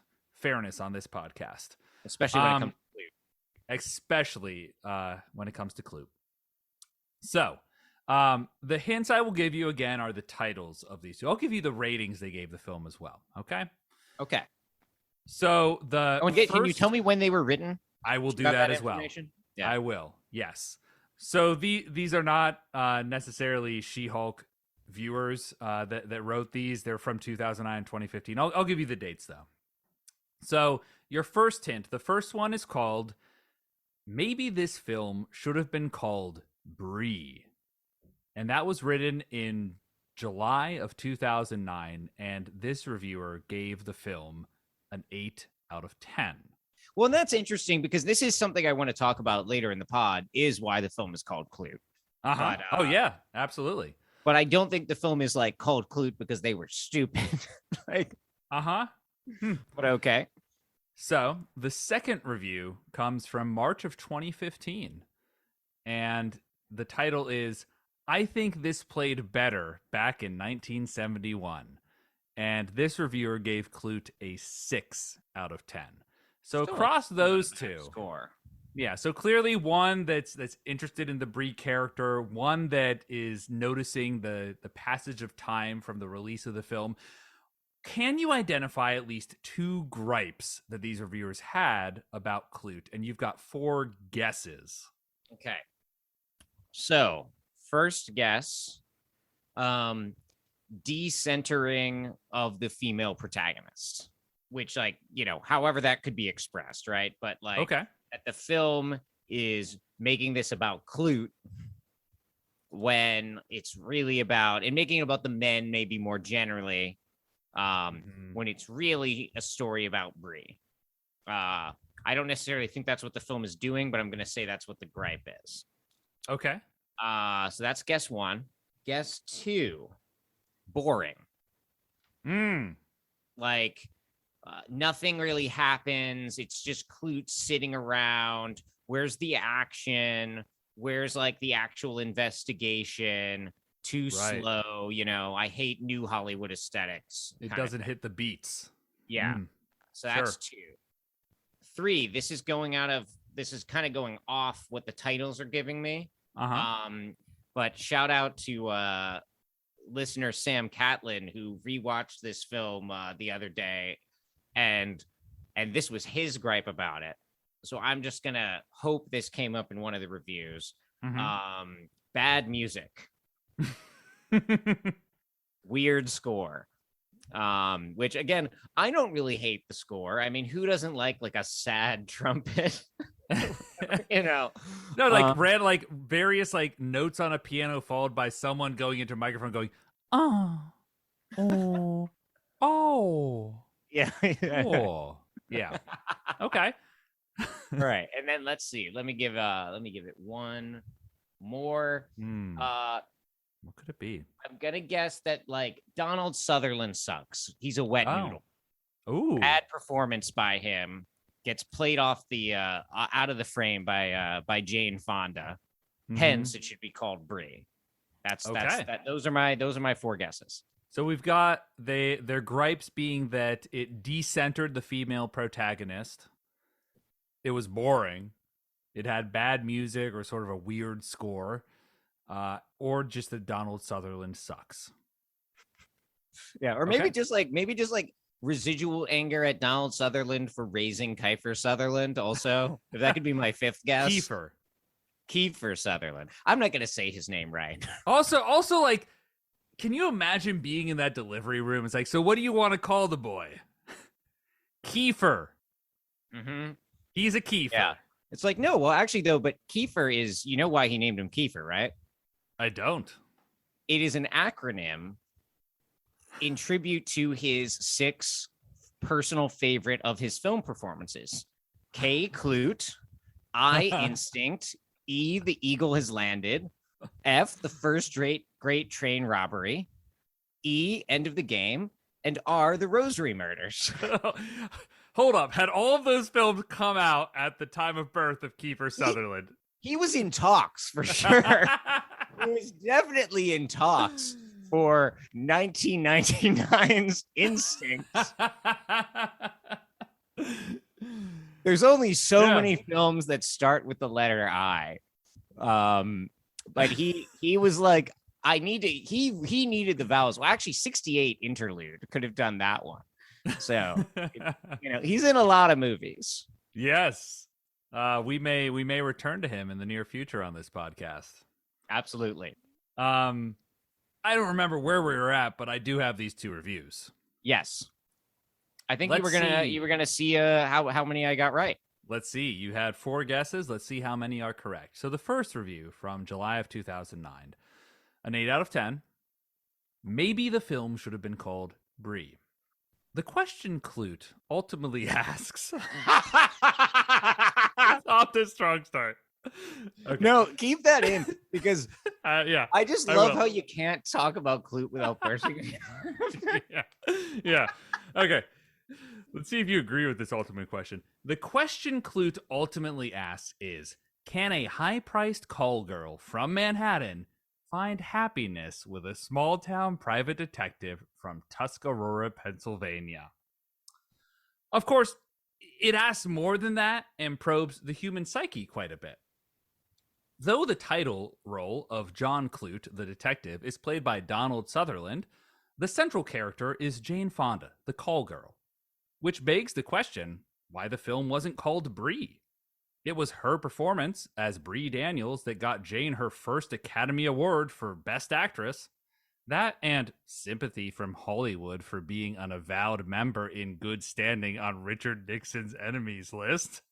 fairness on this podcast, especially when it comes to Klute. Especially when it comes to Klute. So, the hints I will give you again are the titles of these 2. I'll give you the ratings they gave the film as well. Okay. Okay. So can you tell me when they were written? I will do that as well. Yeah. I will. Yes. So these are not necessarily She-Hulk viewers that wrote these. They're from 2009 and 2015. I'll give you the dates though. So your first hint, the first one is called Maybe This Film Should Have Been Called Brie. And that was written in July of 2009. And this reviewer gave the film an 8 out of 10. Well, and that's interesting because this is something I want to talk about later in the pod, is why the film is called Klute. Uh-huh. Oh, yeah, absolutely. But I don't think the film is like called Klute because they were stupid. Like, uh-huh. But okay. So the second review comes from March of 2015. And the title is, I think this played better back in 1971. And this reviewer gave Klute a 6 out of 10. So Still across those 2, score. Yeah, so clearly one that's interested in the Brie character, one that is noticing the passage of time from the release of the film, can you identify at least 2 gripes that these reviewers had about Klute? And you've got 4 guesses. Okay. So, first guess, decentering of the female protagonist, which, like, you know, however that could be expressed, right? But like, okay, that the film is making this about Klute when it's really about, and making it about the men maybe more generally, when it's really a story about Bree. I don't necessarily think that's what the film is doing, but I'm going to say that's what the gripe is. Okay. So that's guess 1. Guess 2, boring. Like, nothing really happens. It's just Klute sitting around. Where's the action? Where's like the actual investigation? Too slow, you know. I hate new Hollywood aesthetics. It doesn't hit the beats. Yeah. So that's 2. 3, this is kind of going off what the titles are giving me. But shout out to listener Sam Catlin, who rewatched this film the other day, and this was his gripe about it. So I'm just gonna hope this came up in one of the reviews. Bad music. Weird score. Which again, I don't really hate the score. I mean, who doesn't like a sad trumpet? You know, no, like read like various like notes on a piano followed by someone going into a microphone going, yeah, yeah, okay, right. And then let's see. Let me give it one more. What could it be? I'm gonna guess that like Donald Sutherland sucks. He's a wet noodle. Ooh, bad performance by him. Gets played off the out of the frame by Jane Fonda. Hence, it should be called Bree. That's those are my 4 guesses. So we've got their gripes being that it decentered the female protagonist. It was boring. It had bad music or sort of a weird score, or just that Donald Sutherland sucks. Yeah, or maybe just like residual anger at Donald Sutherland for raising Kiefer Sutherland. Also, if that could be my 5th guess. Kiefer Sutherland. I'm not gonna say his name right. Also, like, can you imagine being in that delivery room? It's like, so what do you want to call the boy? Kiefer. He's a Kiefer. Yeah. It's like, no, well, actually, though, but Kiefer is, you know why he named him Kiefer, right? I don't. It is an acronym in tribute to his 6 personal favorite of his film performances. K, Klute. I, Instinct. E, The Eagle Has Landed. F, The First Great Train Robbery. E, End of the Game. And R, The Rosary Murders. Hold up. Had all of those films come out at the time of birth of Kiefer Sutherland? He was in talks, for sure. He was definitely in talks for 1999's Instinct. There's only so many films that start with the letter I. But he was like, he needed the vowels. Well, actually 68 Interlude could have done that one. So, you know, he's in a lot of movies. Yes. We may return to him in the near future on this podcast. Absolutely. I don't remember where we were at, but I do have these 2 reviews. Yes. I think you were gonna see how many I got right. Let's see. You had 4 guesses. Let's see how many are correct. So the first review from July of 2009, an 8 out of 10. Maybe the film should have been called Bree. The question Klute ultimately asks. Off to a strong start. Okay. No, keep that in because I just love how you can't talk about Klute without cursing. yeah. Okay. Let's see if you agree with this ultimate question. The question Klute ultimately asks is, can a high-priced call girl from Manhattan find happiness with a small-town private detective from Tuscarora, Pennsylvania? Of course, it asks more than that and probes the human psyche quite a bit. Though the title role of John Klute, the detective, is played by Donald Sutherland, The central character is Jane Fonda, the call girl, which begs the question why the film wasn't called Bree. It was her performance as Bree Daniels that got Jane her first Academy Award for Best Actress. That and sympathy from Hollywood for being an avowed member in good standing on Richard Nixon's enemies list.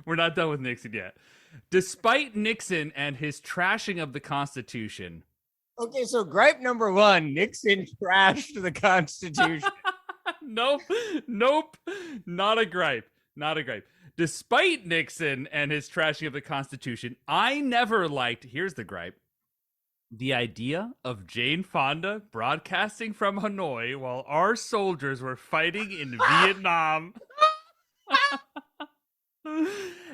We're not done with Nixon yet. Despite Nixon and his trashing of the Constitution. Okay, so gripe number one, Nixon trashed the Constitution. Nope. Not a gripe. Despite Nixon and his trashing of the Constitution, I never liked, here's the gripe, the idea of Jane Fonda broadcasting from Hanoi while our soldiers were fighting in Vietnam.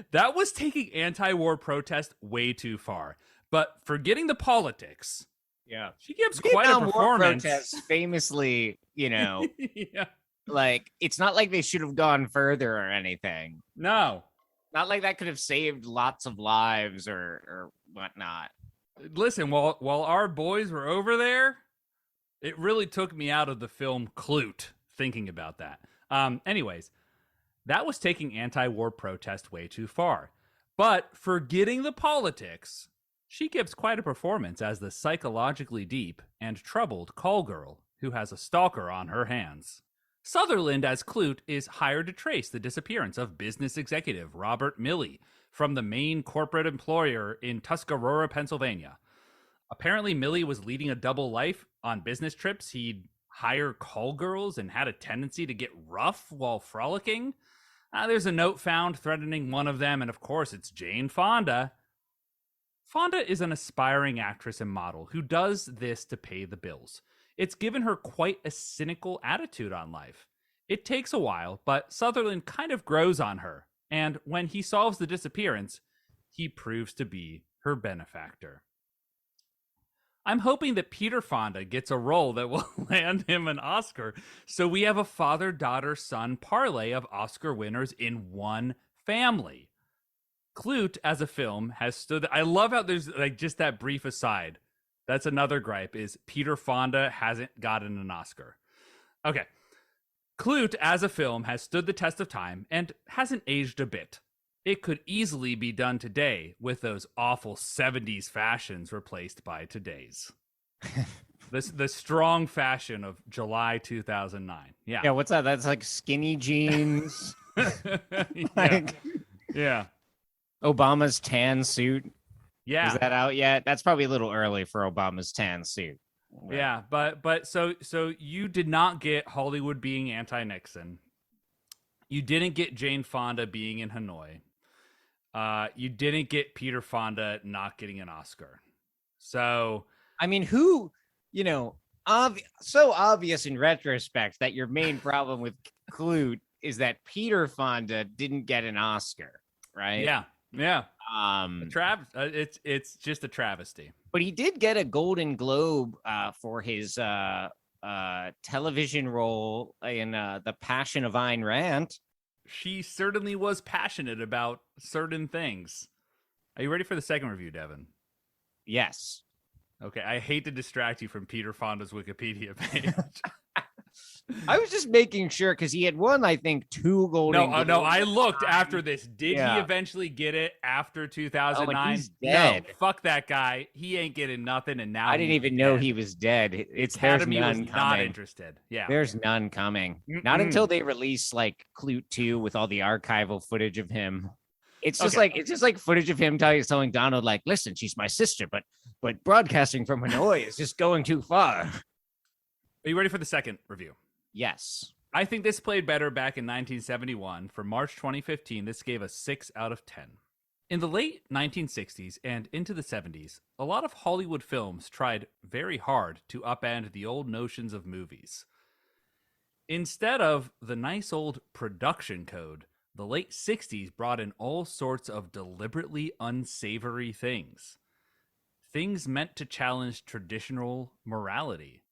That was taking anti-war protest way too far. But forgetting the politics, yeah, she gives quite a performance. War protests famously, yeah. Like, it's not like they should have gone further or anything. No. Not like that could have saved lots of lives or whatnot. Listen, while our boys were over there, it really took me out of the film Klute thinking about that. Anyways, that was taking anti-war protest way too far. But forgetting the politics, she gives quite a performance as the psychologically deep and troubled call girl who has a stalker on her hands. Sutherland as Klute is hired to trace the disappearance of business executive Robert Milley from the main corporate employer in Tuscarora, Pennsylvania. Apparently, Milley was leading a double life. On business trips, he'd hire call girls and had a tendency to get rough while frolicking. There's a note found threatening one of them, and of course, it's Jane Fonda. Fonda is an aspiring actress and model who does this to pay the bills. It's given her quite a cynical attitude on life. It takes a while, but Sutherland kind of grows on her, and when he solves the disappearance, he proves to be her benefactor. I'm hoping that Peter Fonda gets a role that will land him an Oscar, so we have a father-daughter-son parlay of Oscar winners in one family. Klute, as a film, has stood... I love how there's like just that brief aside. That's another gripe, is Peter Fonda hasn't gotten an Oscar. Okay. Klute, as a film, has stood the test of time and hasn't aged a bit. It could easily be done today with those awful 70s fashions replaced by today's. The strong fashion of July 2009. Yeah. Yeah, what's that? That's like skinny jeans. Yeah. Obama's tan suit. Yeah. Is that out yet? That's probably a little early for Obama's tan suit. Yeah, but so you did not get Hollywood being anti-Nixon. You didn't get Jane Fonda being in Hanoi. You didn't get Peter Fonda not getting an Oscar. So, I mean, who, so obvious in retrospect that your main problem with Klute is that Peter Fonda didn't get an Oscar, right? Yeah. It's just a travesty. But he did get a Golden Globe for his television role in The Passion of Ayn Rand. She certainly was passionate about certain things. Are you ready for the second review, Devin? Yes. Okay, I hate to distract you from Peter Fonda's Wikipedia page. I was just making sure because he had won, I think, 2 Golden Globes. No, I looked after this. Did he eventually get it after 2009? He's dead. No, fuck that guy. He ain't getting nothing, and now I didn't even know he was dead. Academy was not interested. Yeah, there's none coming. Not until they release like Klute 2 with all the archival footage of him. It's just like footage of him telling Donald, like, listen, she's my sister, but broadcasting from Hanoi is just going too far. Are you ready for the second review? Yes. I think this played better back in 1971. For March 2015, this gave a 6 out of 10. In the late 1960s and into the 70s, a lot of Hollywood films tried very hard to upend the old notions of movies. Instead of the nice old production code, the late 60s brought in all sorts of deliberately unsavory things. Things meant to challenge traditional morality.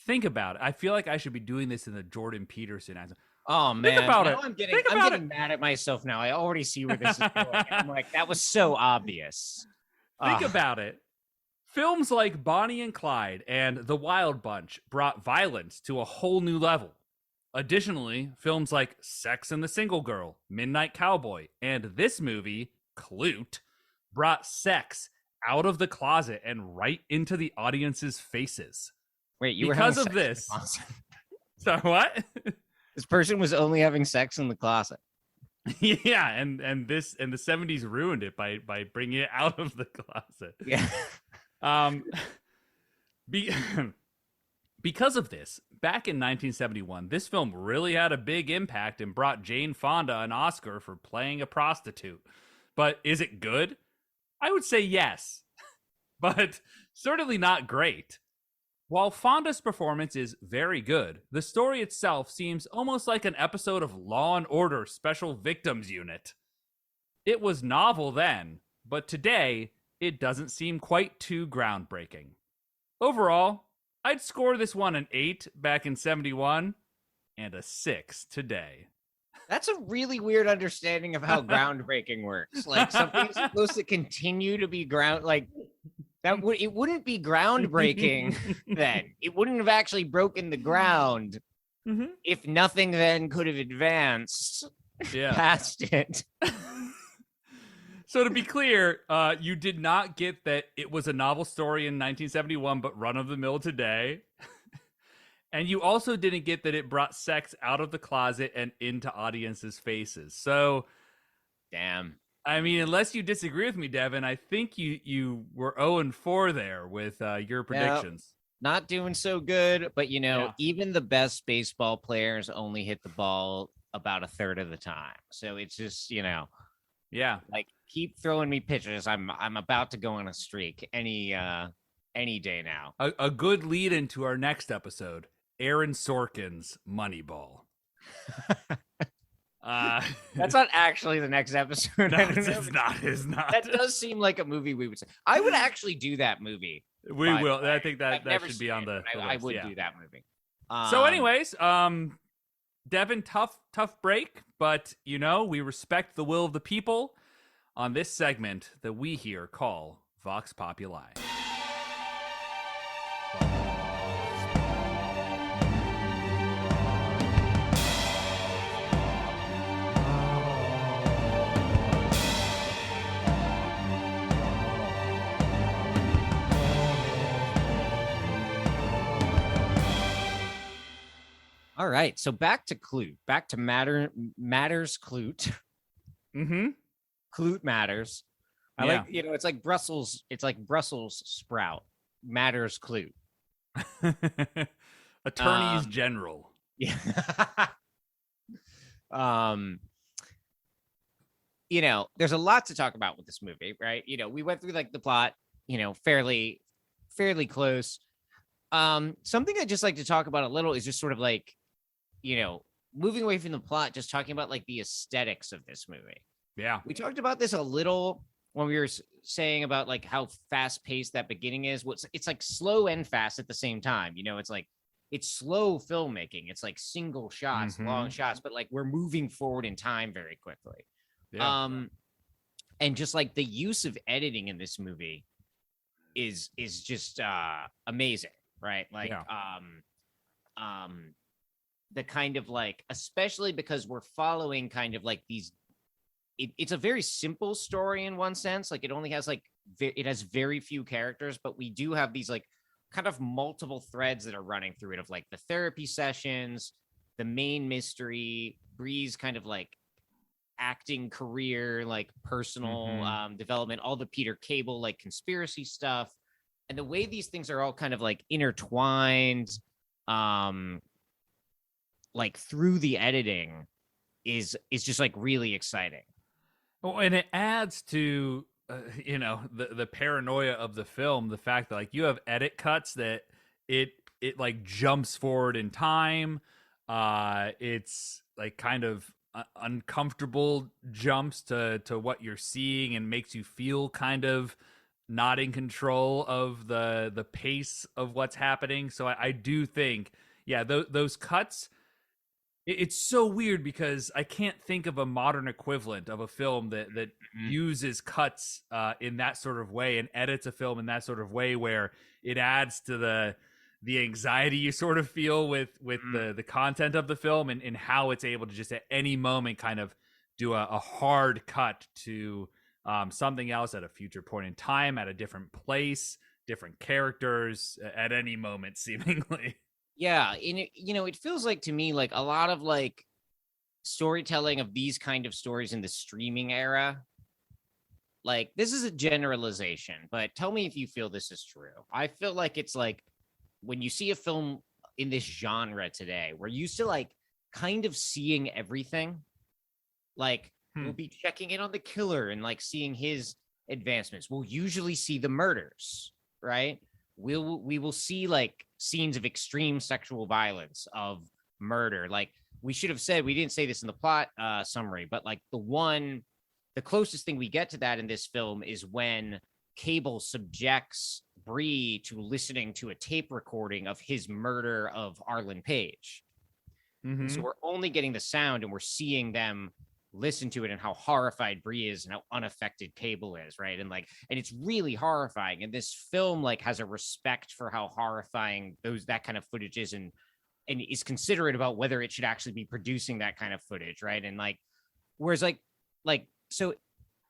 Think about it. I feel like I should be doing this in the Jordan Peterson accent. Oh man, think about it. I'm getting mad at myself now. I already see where this is going. I'm like, that was so obvious. Think about it. Films like Bonnie and Clyde and The Wild Bunch brought violence to a whole new level. Additionally, films like Sex and the Single Girl, Midnight Cowboy, and this movie, Klute, brought sex out of the closet and right into the audience's faces. Wait, you because were of this. Sorry, what? This person was only having sex in the closet. Yeah, and the 70s ruined it by bringing it out of the closet. Yeah. Because of this, back in 1971, this film really had a big impact and brought Jane Fonda an Oscar for playing a prostitute. But is it good? I would say yes, but certainly not great. While Fonda's performance is very good, the story itself seems almost like an episode of Law and Order Special Victims Unit. It was novel then, but today, it doesn't seem quite too groundbreaking. Overall, I'd score this one an 8 back in 71 and a 6 today. That's a really weird understanding of how groundbreaking works. Like, something's supposed to continue to be it wouldn't be groundbreaking then. It wouldn't have actually broken the ground if nothing then could have advanced past it. So to be clear, you did not get that it was a novel story in 1971, but run-of-the-mill today. And you also didn't get that it brought sex out of the closet and into audiences' faces. So, damn. I mean, unless you disagree with me, Devin, I think you were 0-4 there with your predictions. Not doing so good, but even the best baseball players only hit the ball about a third of the time. So it's just, yeah, like, keep throwing me pitches. I'm about to go on a streak any day now. A good lead into our next episode, Aaron Sorkin's Moneyball. That's not actually the next episode. No, it's not. That does seem like a movie we would say. I would actually do that movie. We will. I think that should be on the list. I would do that movie. So anyways, Devin, tough break, but we respect the will of the people on this segment that we here call Vox Populi. All right, so back to Klute, back to matters Klute. Klute matters. I like, it's like Brussels sprout. Matters Klute. Attorneys General. Yeah. There's a lot to talk about with this movie, right? We went through like the plot, fairly close. Something I'd just like to talk about a little is just sort of like, moving away from the plot, just talking about like the aesthetics of this movie. Yeah. We talked about this a little when we were saying about like how fast paced that beginning is. It's like slow and fast at the same time. It's like, it's slow filmmaking. It's like single shots, long shots, but like we're moving forward in time very quickly. Yeah. And just like the use of editing in this movie is just amazing, right? Like, the kind of like, especially because we're following kind of like these, it's a very simple story in one sense. Like it only has like, it has very few characters, but we do have these like kind of multiple threads that are running through it of like the therapy sessions, the main mystery, Bree's kind of like acting career, like personal development, all the Peter Cable, like conspiracy stuff. And the way these things are all kind of like intertwined, like through the editing is just like really exciting. Oh, and it adds to the paranoia of the film, the fact that like you have edit cuts that it like jumps forward in time. It's like kind of uncomfortable jumps to what you're seeing and makes you feel kind of not in control of the pace of what's happening. So I do think, those cuts It's so weird because I can't think of a modern equivalent of a film that Mhm. uses cuts in that sort of way and edits a film in that sort of way where it adds to the anxiety you sort of feel with Mm. the content of the film, and how it's able to just at any moment kind of do a hard cut to something else at a future point in time, at a different place, different characters at any moment seemingly. Yeah, and it feels like to me like a lot of like storytelling of these kind of stories in the streaming era. Like this is a generalization, but tell me if you feel this is true. I feel like it's like when you see a film in this genre today, we're used to like kind of seeing everything. Like we'll Hmm. be checking in on the killer and like seeing his advancements. We'll usually see the murders, right? We will see like scenes of extreme sexual violence, of murder. Like we should have said, we didn't say this in the plot summary, but like the closest thing we get to that in this film is when Cable subjects Bree to listening to a tape recording of his murder of Arlen Page. And so Mm-hmm. we're only getting the sound and we're seeing them listen to it and how horrified Bree is and how unaffected Cable is, right? And it's really horrifying. And this film like has a respect for how horrifying that kind of footage is, and is considerate about whether it should actually be producing that kind of footage, right? And like whereas like so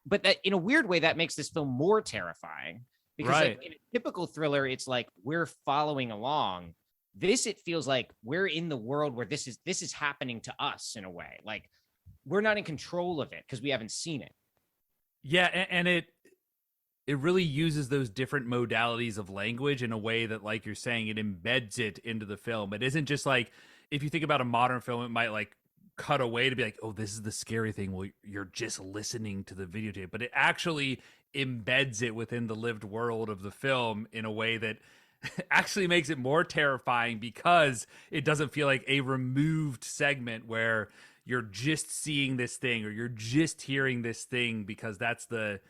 but that in a weird way that makes this film more terrifying because Right. like in a typical thriller it's like we're following along. This it feels like we're in the world where this is happening to us in a way. Like we're not in control of it because we haven't seen it. Yeah, and it really uses those different modalities of language in a way that, like you're saying, it embeds it into the film. It isn't just like, if you think about a modern film, it might like cut away to be like, oh, this is the scary thing. Well, you're just listening to the videotape, but it actually embeds it within the lived world of the film in a way that actually makes it more terrifying because it doesn't feel like a removed segment where you're just seeing this thing or you're just hearing this thing because that's the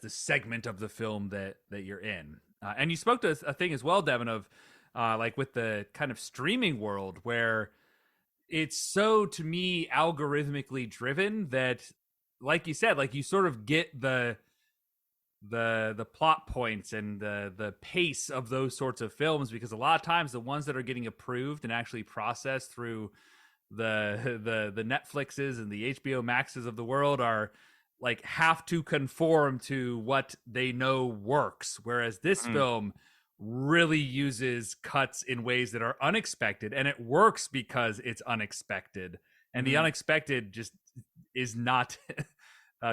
segment of the film that you're in. And you spoke to a thing as well, Devin, of like with the kind of streaming world where it's so, to me, algorithmically driven that, like you said, like you sort of get the plot points and the pace of those sorts of films, because a lot of times the ones that are getting approved and actually processed through the Netflixes and the HBO Maxes of the world are like have to conform to what they know works, whereas this Mm. film really uses cuts in ways that are unexpected, and it works because it's unexpected, and the Mhm. unexpected just is not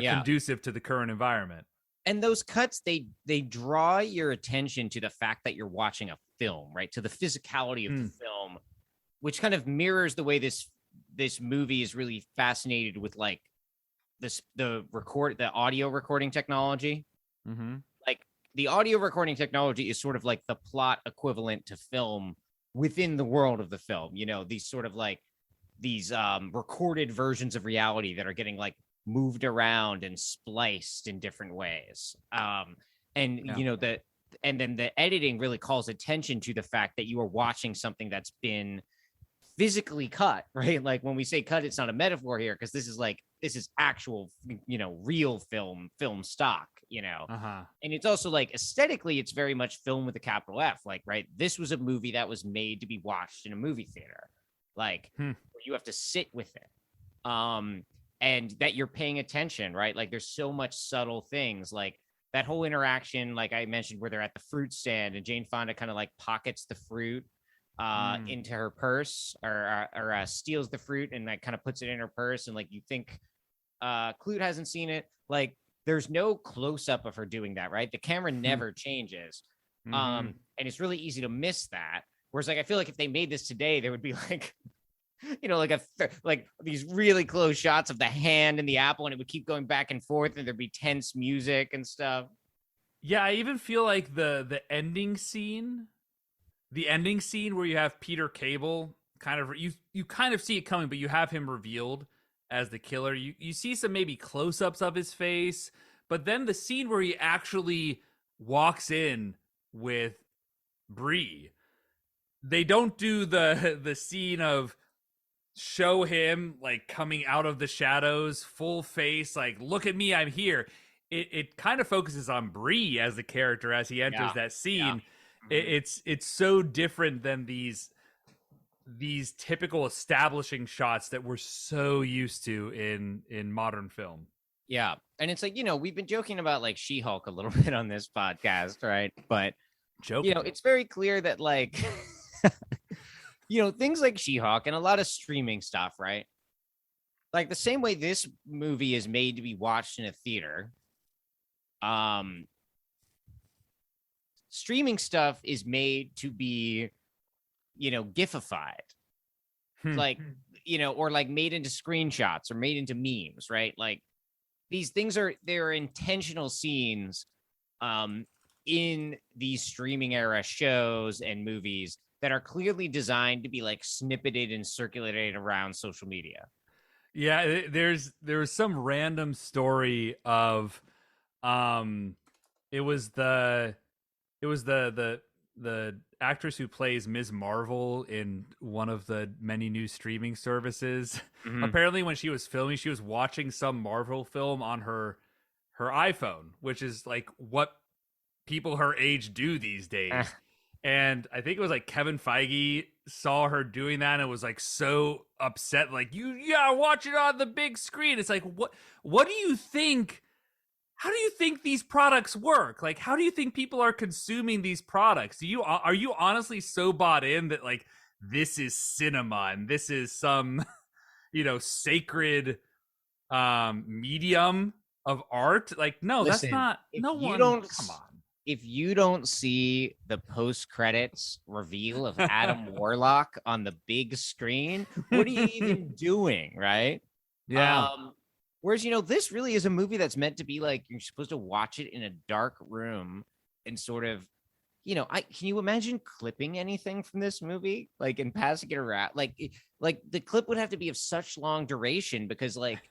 Yeah. conducive to the current environment. And those cuts they draw your attention to the fact that you're watching a film, right? To the physicality of the film, which kind of mirrors the way this movie is really fascinated with like the audio recording technology. Mm-hmm. Like the audio recording technology is sort of like the plot equivalent to film within the world of the film. These sort of like these recorded versions of reality that are getting like moved around and spliced in different ways. And Yeah. and then the editing really calls attention to the fact that you are watching something that's been physically cut, right? Like when we say cut, it's not a metaphor here because this is actual, real film stock, Uh-huh. and it's also like aesthetically, it's very much film with a capital F. Like, right, this was a movie that was made to be watched in a movie theater, like where you have to sit with it, and that you're paying attention, right? Like, there's so much subtle things, like that whole interaction, like I mentioned, where they're at the fruit stand and Jane Fonda kind of like pockets the fruit into her purse, or steals the fruit and like kind of puts it in her purse, and like you think Klute hasn't seen it, like there's no close up of her doing that, right? The camera never changes. Mm-hmm. And it's really easy to miss that. Whereas like I feel like if they made this today, there would be like like these really close shots of the hand and the apple, and it would keep going back and forth, and there'd be tense music and stuff. Yeah, I even feel like the ending scene, where you have Peter Cable kind of, you kind of see it coming, but you have him revealed as the killer. You see some maybe close-ups of his face, but then the scene where he actually walks in with Bree, they don't do the scene of show him like coming out of the shadows, full face, like, look at me, I'm here. It kind of focuses on Bree as the character as he enters that scene. It's so different than these typical establishing shots that we're so used to in modern film. Yeah. And it's like, we've been joking about like She-Hulk a little bit on this podcast, right? But joking. It's very clear that like things like She-Hulk and a lot of streaming stuff, right? Like the same way this movie is made to be watched in a theater, streaming stuff is made to be, gifified. Like, or like made into screenshots or made into memes, right? Like these things they're intentional scenes in these streaming era shows and movies that are clearly designed to be like snippeted and circulated around social media. Yeah, there was some random story of it was the actress who plays Ms. Marvel in one of the many new streaming services. Mm-hmm. Apparently when she was filming, she was watching some Marvel film on her iPhone, which is like what people her age do these days. And I think it was like Kevin Feige saw her doing that and was like so upset, like, watch it on the big screen. It's like, what do you think? How do you think these products work? Like, how do you think people are consuming these products? Are you honestly so bought in that like this is cinema and this is some, sacred medium of art? Like, no, listen, that's not. No one. Come on. If you don't see the post-credits reveal of Adam Warlock on the big screen, what are you even doing, right? Yeah. Whereas, this really is a movie that's meant to be like, you're supposed to watch it in a dark room and sort of, can you imagine clipping anything from this movie? Like, and passing it around? Like the clip would have to be of such long duration because, like,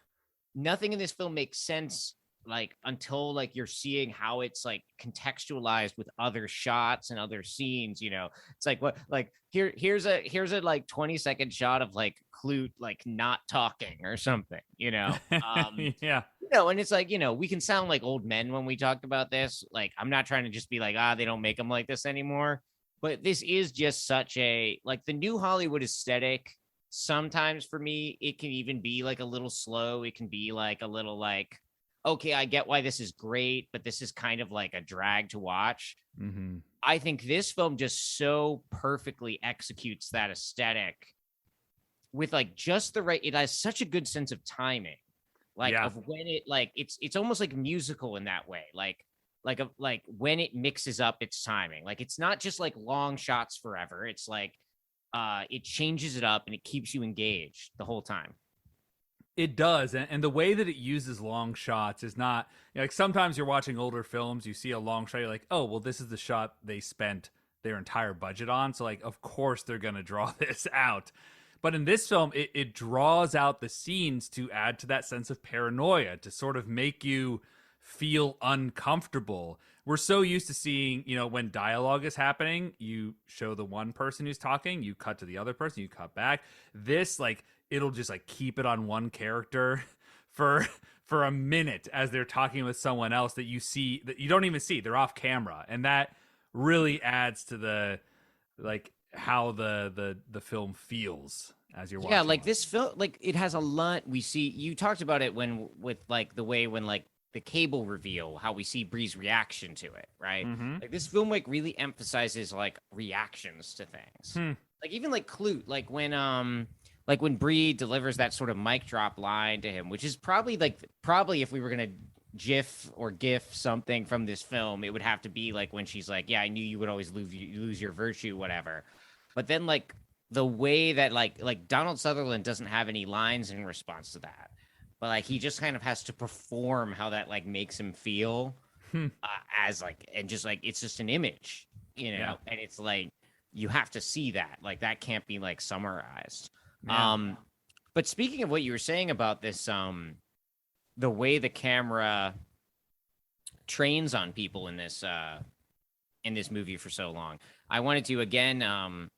nothing in this film makes sense, like, until, like, you're seeing how it's, like, contextualized with other shots and other scenes, It's like, what, like, here's a like 20-second shot of like Klute like not talking or something, Yeah. And it's like, we can sound like old men when we talk about this. Like, I'm not trying to just be like, they don't make them like this anymore, but this is just such a, like, the new Hollywood aesthetic. Sometimes for me it can even be like a little slow. It can be like a little like, okay, I get why this is great, but this is kind of like a drag to watch. Mm-hmm. I think this film just so perfectly executes that aesthetic with like just the right. It has such a good sense of timing, like of when it like it's almost like musical in that way, like when it mixes up its timing. Like it's not just like long shots forever. It's like it changes it up and it keeps you engaged the whole time. It does, and the way that it uses long shots is not, like, sometimes you're watching older films, you see a long shot, you're like, oh, well, this is the shot they spent their entire budget on, so like, of course they're gonna draw this out. But in this film, it draws out the scenes to add to that sense of paranoia, to sort of make you feel uncomfortable. We're so used to seeing, when dialogue is happening, you show the one person who's talking, you cut to the other person, you cut back. This, like, it'll just like keep it on one character for a minute as they're talking with someone else that you see, that you don't even see, they're off camera, and that really adds to the, like, how the film feels as you're watching. Yeah, like this film, like it has a lot. We see, you talked about it with like the way when like the cable reveal, how we see Bree's reaction to it, right? Mm-hmm. Like this film like really emphasizes like reactions to things. Like even like Klute, like when Bree delivers that sort of mic drop line to him, which is probably if we were gonna GIF or GIF something from this film, it would have to be like when she's like, "Yeah, I knew you would always lose your virtue, whatever." But then like the way that like Donald Sutherland doesn't have any lines in response to that, but like he just kind of has to perform how that like makes him feel as like, and just like it's just an image, and it's like you have to see that, like that can't be like summarized. Yeah. But speaking of what you were saying about this, the way the camera trains on people in this movie for so long, I wanted to again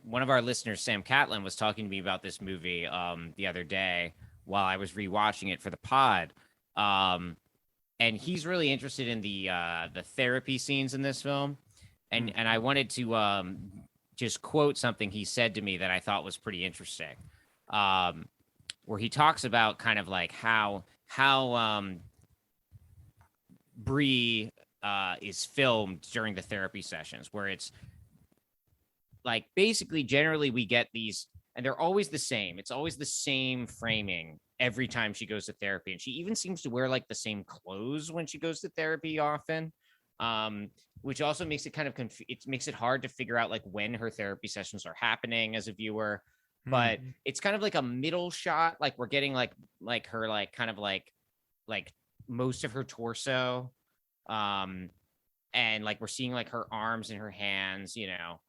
one of our listeners, Sam Catlin, was talking to me about this movie the other day while I was rewatching it for the pod. And he's really interested in the therapy scenes in this film. And I wanted to just quote something he said to me that I thought was pretty interesting. Where he talks about kind of like how Bree is filmed during the therapy sessions, where it's like basically generally we get these, and they're always the same. It's always the same framing every time she goes to therapy, and she even seems to wear like the same clothes when she goes to therapy often, which also makes it kind of it makes it hard to figure out like when her therapy sessions are happening as a viewer. But it's kind of like a middle shot, like we're getting like her like kind of like most of her torso, and like we're seeing like her arms and her hands, you know,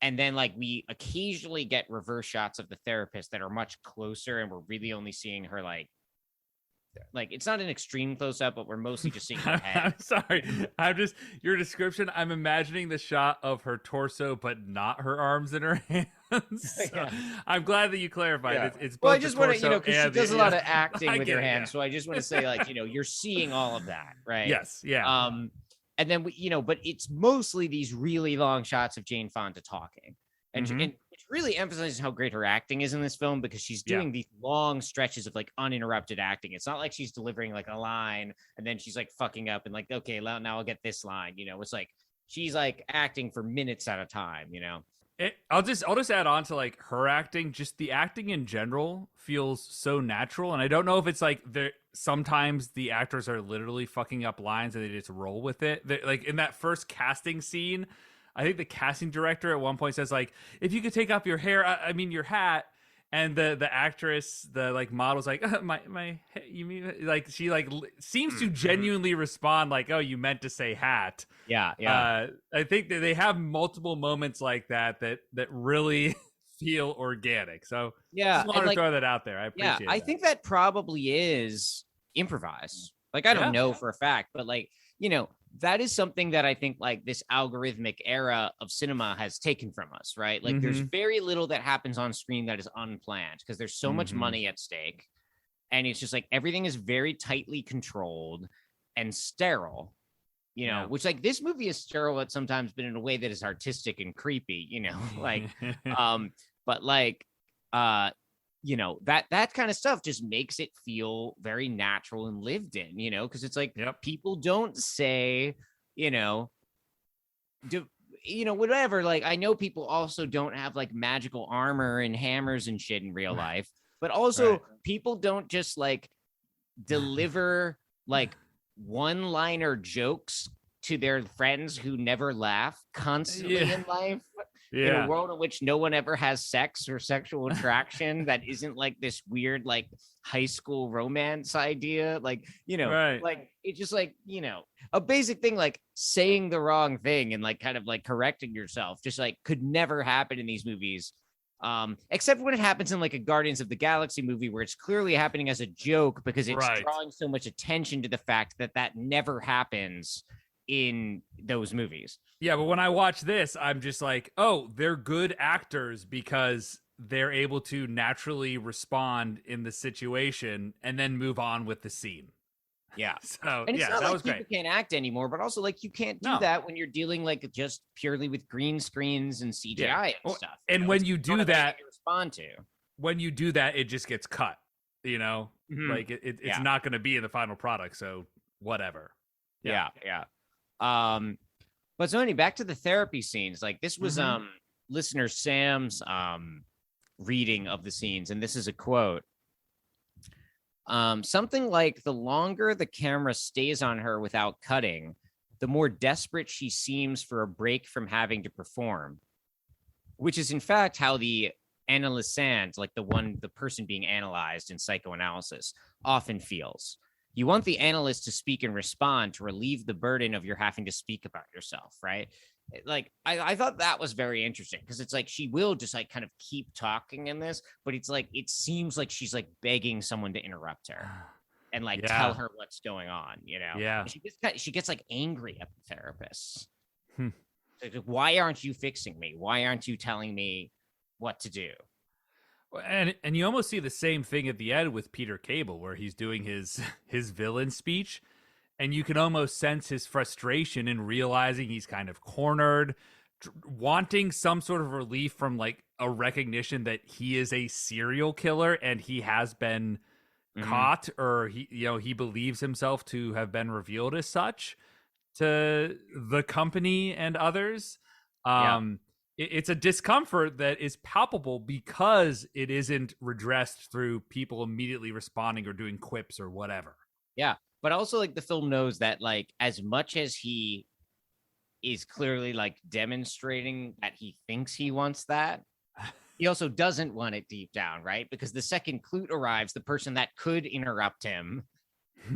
and then like we occasionally get reverse shots of the therapist that are much closer, and we're really only seeing her like it's not an extreme close up, but we're mostly just seeing her head. I'm sorry. Your description, I'm imagining the shot of her torso, but not her arms and her hands. So Yeah. I'm glad that you clarified. Yeah. It's both well, I just want to, you know, because she does a lot of I acting with get her it, hands. yeah. So I just want to say, like, you know, you're seeing all of that, right? Yes. Yeah. And then we, you know, but it's mostly these really long shots of Jane Fonda talking, and, Mhm. and which really emphasizes how great her acting is in this film, because she's doing these long stretches of like uninterrupted acting. It's not like she's delivering like a line and then she's like fucking up and like, okay, now I'll get this line. You know, it's like she's like acting for minutes at a time. You know. I'll just add on to like her acting. Just the acting in general feels so natural, and I don't know if it's like sometimes the actors are literally fucking up lines and they just roll with it. Like in that first casting scene, I think the casting director at one point says like, "If you could take off your hair, I mean your hat." And the actress, the like model's like, my you mean, like she like seems to genuinely respond like, oh, you meant to say hat. Yeah. I think that they have multiple moments like that really feel organic. So just wanted to throw that out there. I appreciate it. I think that probably is improvised. Like, I don't know for a fact, but like, you know, that is something that I think like this algorithmic era of cinema has taken from us, right? Like there's very little that happens on screen that is unplanned because there's so much money at stake. And it's just like everything is very tightly controlled and sterile, you know, which like this movie is sterile at sometimes, but in a way that is artistic and creepy, you know, like, but like, you know, that kind of stuff just makes it feel very natural and lived in, you know, because it's like people don't say, you know, whatever. Like, I know people also don't have like magical armor and hammers and shit in real life, but also people don't just like deliver like one-liner jokes to their friends who never laugh constantly in life. In a world in which no one ever has sex or sexual attraction that isn't like this weird like high school romance idea, like, you know, like it's just like, you know, a basic thing like saying the wrong thing and like kind of like correcting yourself just like could never happen in these movies, except when it happens in like a Guardians of the Galaxy movie where it's clearly happening as a joke because it's drawing so much attention to the fact that never happens in those movies. Yeah, but when I watch this, I'm just like, oh, they're good actors because they're able to naturally respond in the situation and then move on with the scene. Yeah. So and it's not that like was people great. can't act anymore, but also like you can't do that when you're dealing like just purely with green screens and CGI and stuff. And when you do that, respond to when you do that, it just gets cut. You know, like it's not going to be in the final product. So whatever. Yeah. But so anyway, back to the therapy scenes. Like this was listener Sam's reading of the scenes, and this is a quote. Something like the longer the camera stays on her without cutting, the more desperate she seems for a break from having to perform. Which is in fact how the analysand, like the person being analyzed in psychoanalysis, often feels. You want the analyst to speak and respond to relieve the burden of your having to speak about yourself, right? Like, I thought that was very interesting because it's like she will just like kind of keep talking in this, but it's like it seems like she's like begging someone to interrupt her and like tell her what's going on, you know? Yeah. She gets like angry at the therapist. Why aren't you fixing me? Why aren't you telling me what to do? And you almost see the same thing at the end with Peter Cable, where he's doing his villain speech, and you can almost sense his frustration in realizing he's kind of cornered, wanting some sort of relief from like a recognition that he is a serial killer and he has been caught, or he believes himself to have been revealed as such to the company and others. It's a discomfort that is palpable because it isn't redressed through people immediately responding or doing quips or whatever. Yeah. But also, like, the film knows that, like, as much as he is clearly, like, demonstrating that he thinks he wants that, he also doesn't want it deep down, right? Because the second Klute arrives, the person that could interrupt him,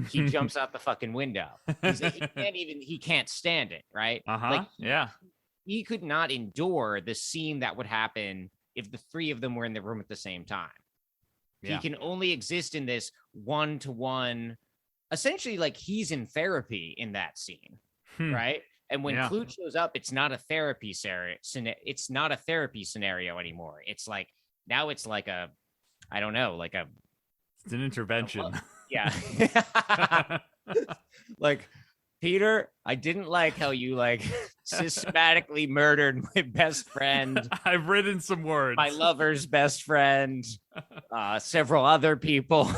he jumps out the fucking window. He can't stand it, right? Like, he could not endure the scene that would happen if the three of them were in the room at the same time. He can only exist in this one-to-one, essentially, like, he's in therapy in that scene, right? And when Klute shows up, it's not a therapy it's not a therapy scenario anymore. It's like, now it's like a, I don't know, like a, it's an intervention. Like, Peter, I didn't like how you, like, systematically murdered my best friend. I've written some words. My lover's best friend, several other people.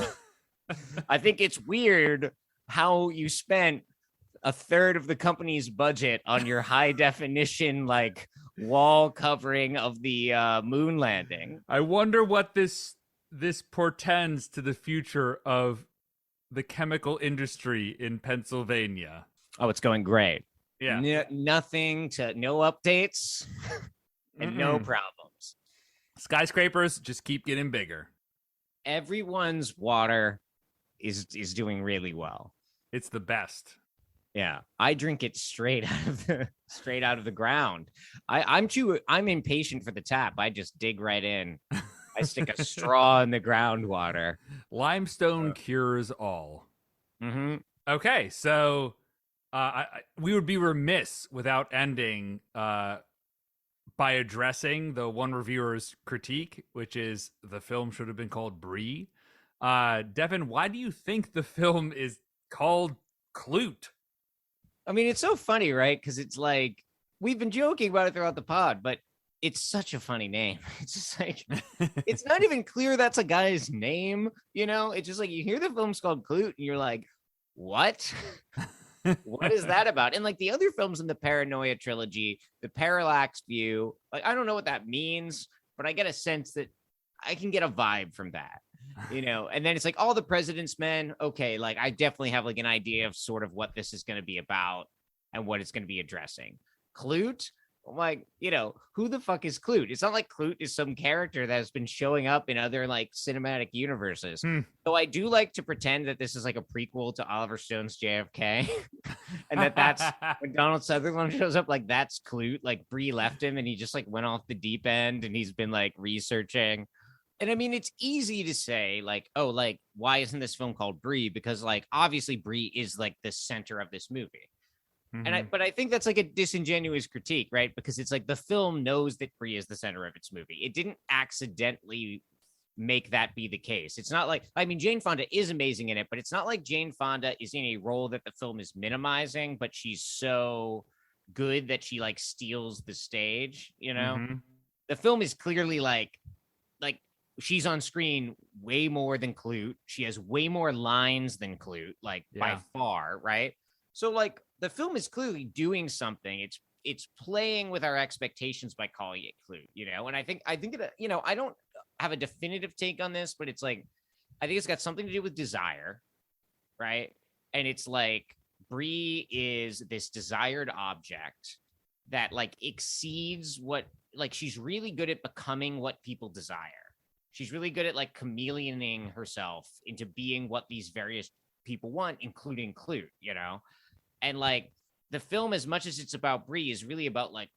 I think it's weird how you spent a third of the company's budget on your high definition, like, wall covering of the moon landing. I wonder what this portends to the future of the chemical industry in Pennsylvania. Oh, it's going great. Yeah. No updates and no problems. Skyscrapers just keep getting bigger. Everyone's water is doing really well. It's the best. Yeah, I drink it straight out of the ground. I'm impatient for the tap. I just dig right in. I stick a straw in the groundwater. Limestone cures all. Okay, so we would be remiss without ending by addressing the one reviewer's critique, which is the film should have been called Brie. Devin, why do you think the film is called Klute? I mean, it's so funny, right? Because it's like, we've been joking about it throughout the pod, but it's such a funny name. It's just like, it's not even clear that's a guy's name, you know? It's just like, you hear the film's called Klute and you're like, what? What is that about? And like the other films in the Paranoia trilogy, the Parallax View, like, I don't know what that means, but I get a sense that I can get a vibe from that, you know? And then it's like All the President's Men. Okay, like, I definitely have like an idea of sort of what this is going to be about and what it's going to be addressing. Klute, I'm like, you know, who the fuck is Klute? It's not like Klute is some character that has been showing up in other like cinematic universes. So I do like to pretend that this is like a prequel to Oliver Stone's JFK, and that's when Donald Sutherland shows up, like, that's Klute. Like, Brie left him and he just like went off the deep end and he's been like researching. And I mean, it's easy to say, like, oh, like, why isn't this film called Brie? Because, like, obviously Brie is like the center of this movie. But I think that's like a disingenuous critique, right? Because it's like the film knows that Brie is the center of its movie. It didn't accidentally make that be the case. It's not like, I mean, Jane Fonda is amazing in it, but it's not like Jane Fonda is in a role that the film is minimizing, but she's so good that she like steals the stage, you know? The film is clearly like she's on screen way more than Klute. She has way more lines than Klute, like by far, right? So like the film is clearly doing something. It's playing with our expectations by calling it Klute, you know? And I think it, you know, I don't have a definitive take on this, but it's like, I think it's got something to do with desire, right? And it's like Brie is this desired object that like exceeds what, like, she's really good at becoming what people desire. She's really good at like chameleoning herself into being what these various people want, including Klute, you know? And like the film, as much as it's about Brie, is really about like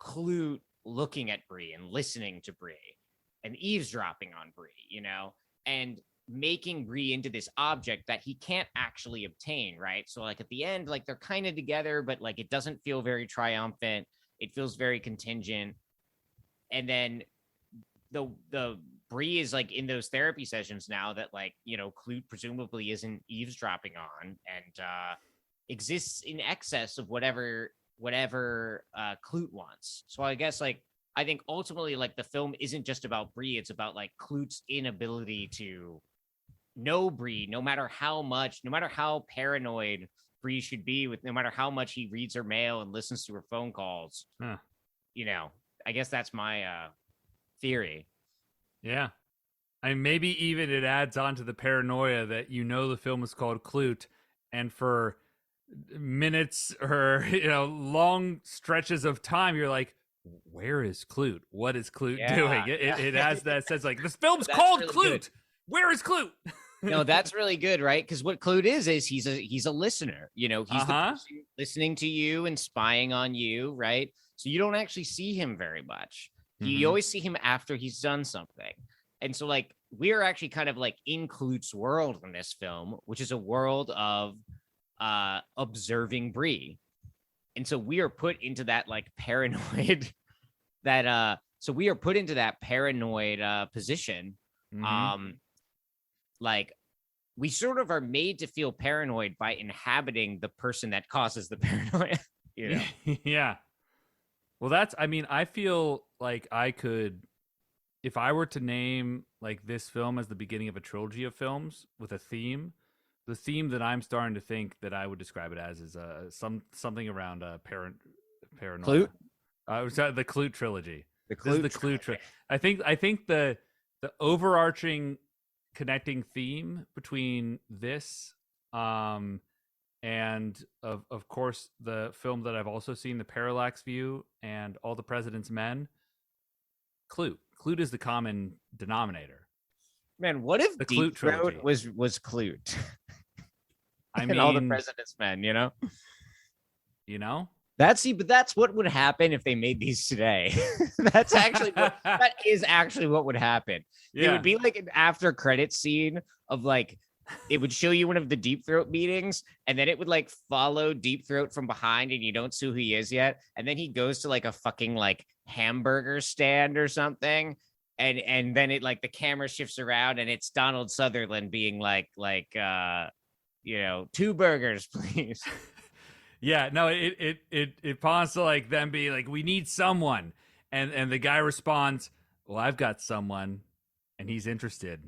Klute looking at Brie and listening to Brie and eavesdropping on Brie, you know, and making Brie into this object that he can't actually obtain, right? So like at the end, like they're kind of together, but like it doesn't feel very triumphant. It feels very contingent. And then the Bree is like in those therapy sessions now that like, you know, Klute presumably isn't eavesdropping on and exists in excess of whatever Klute wants. So I guess like I think ultimately like the film isn't just about Bree, it's about like Klute's inability to know Bree, no matter how paranoid Bree should be, with no matter how much he reads her mail and listens to her phone calls. You know, I guess that's my theory. Yeah. I mean, maybe even it adds on to the paranoia that, you know, the film is called Klute, and for minutes or, you know, long stretches of time, you're like, where is Klute? What is Klute doing? It has that sense like, this film's called really Klute. Good. Where is Klute? No, that's really good, right? Because what Klute is he's a listener. You know, he's the person listening to you and spying on you, right? So you don't actually see him very much. You always see him after he's done something. And so like we're actually kind of like in Klute's world in this film, which is a world of observing Bree. And so we are put into that like paranoid position. Like we sort of are made to feel paranoid by inhabiting the person that causes the paranoia, you know? Yeah. Well, I feel like I could, if I were to name like this film as the beginning of a trilogy of films with a theme, the theme that I'm starting to think that I would describe it as is something around paranoia. Klute? The Klute trilogy. The Klute trilogy. I think the overarching connecting theme between this and of course the film that I've also seen, The Parallax View, and All the President's Men, Klute is the common denominator. Man, what if the Deep Throat was Klute? I mean, All the President's Men, you know? But that's what would happen if they made these today. that is actually what would happen. Yeah. It would be like an after credit scene of like, it would show you one of the Deep Throat meetings, and then it would like follow Deep Throat from behind, and you don't see who he is yet. And then he goes to like a fucking like hamburger stand or something. And then it like the camera shifts around and it's Donald Sutherland being like, you know, 2 burgers, please. Yeah, no, it pawns to like them being like, we need someone. And the guy responds, well, I've got someone, and he's interested,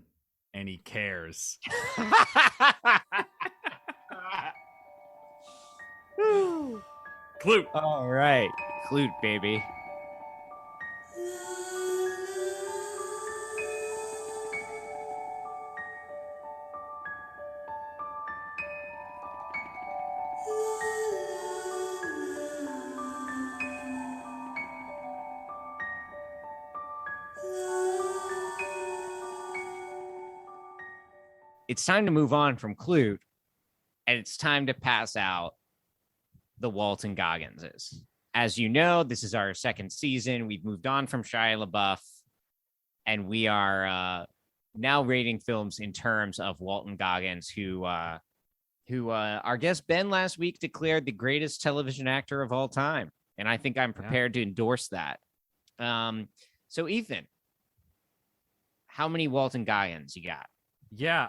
and he cares. Klute. All right. Klute, baby. It's time to move on from Klute, and it's time to pass out the Walton Gogginses. As you know, this is our second season. We've moved on from Shia LaBeouf, and we are now rating films in terms of Walton Goggins, who our guest Ben last week declared the greatest television actor of all time, and I think I'm prepared to endorse that. So, Ethan, how many Walton Goggins you got? Yeah.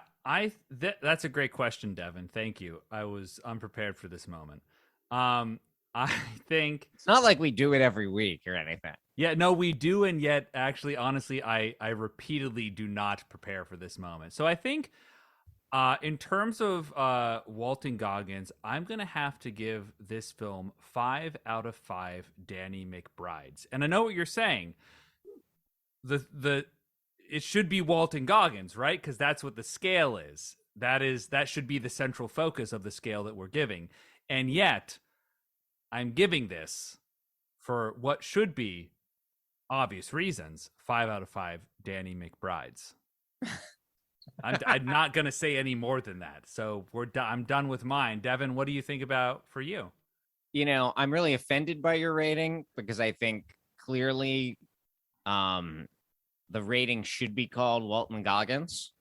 That's a great question, Devin. Thank you. I was unprepared for this moment. I think it's not like we do it every week or anything. Yeah, no, we do, and yet actually, honestly, I repeatedly do not prepare for this moment. So I think, in terms of Walton Goggins, I'm gonna have to give this film 5 out of 5 Danny McBrides. And I know what you're saying. It should be Walton Goggins, right? Because that's what the scale is. That should be the central focus of the scale that we're giving. And yet, I'm giving this, for what should be obvious reasons, 5 out of 5 Danny McBrides. I'm not going to say any more than that. So I'm done with mine. Devin, what do you think about for you? You know, I'm really offended by your rating because I think clearly the rating should be called Walton Goggins.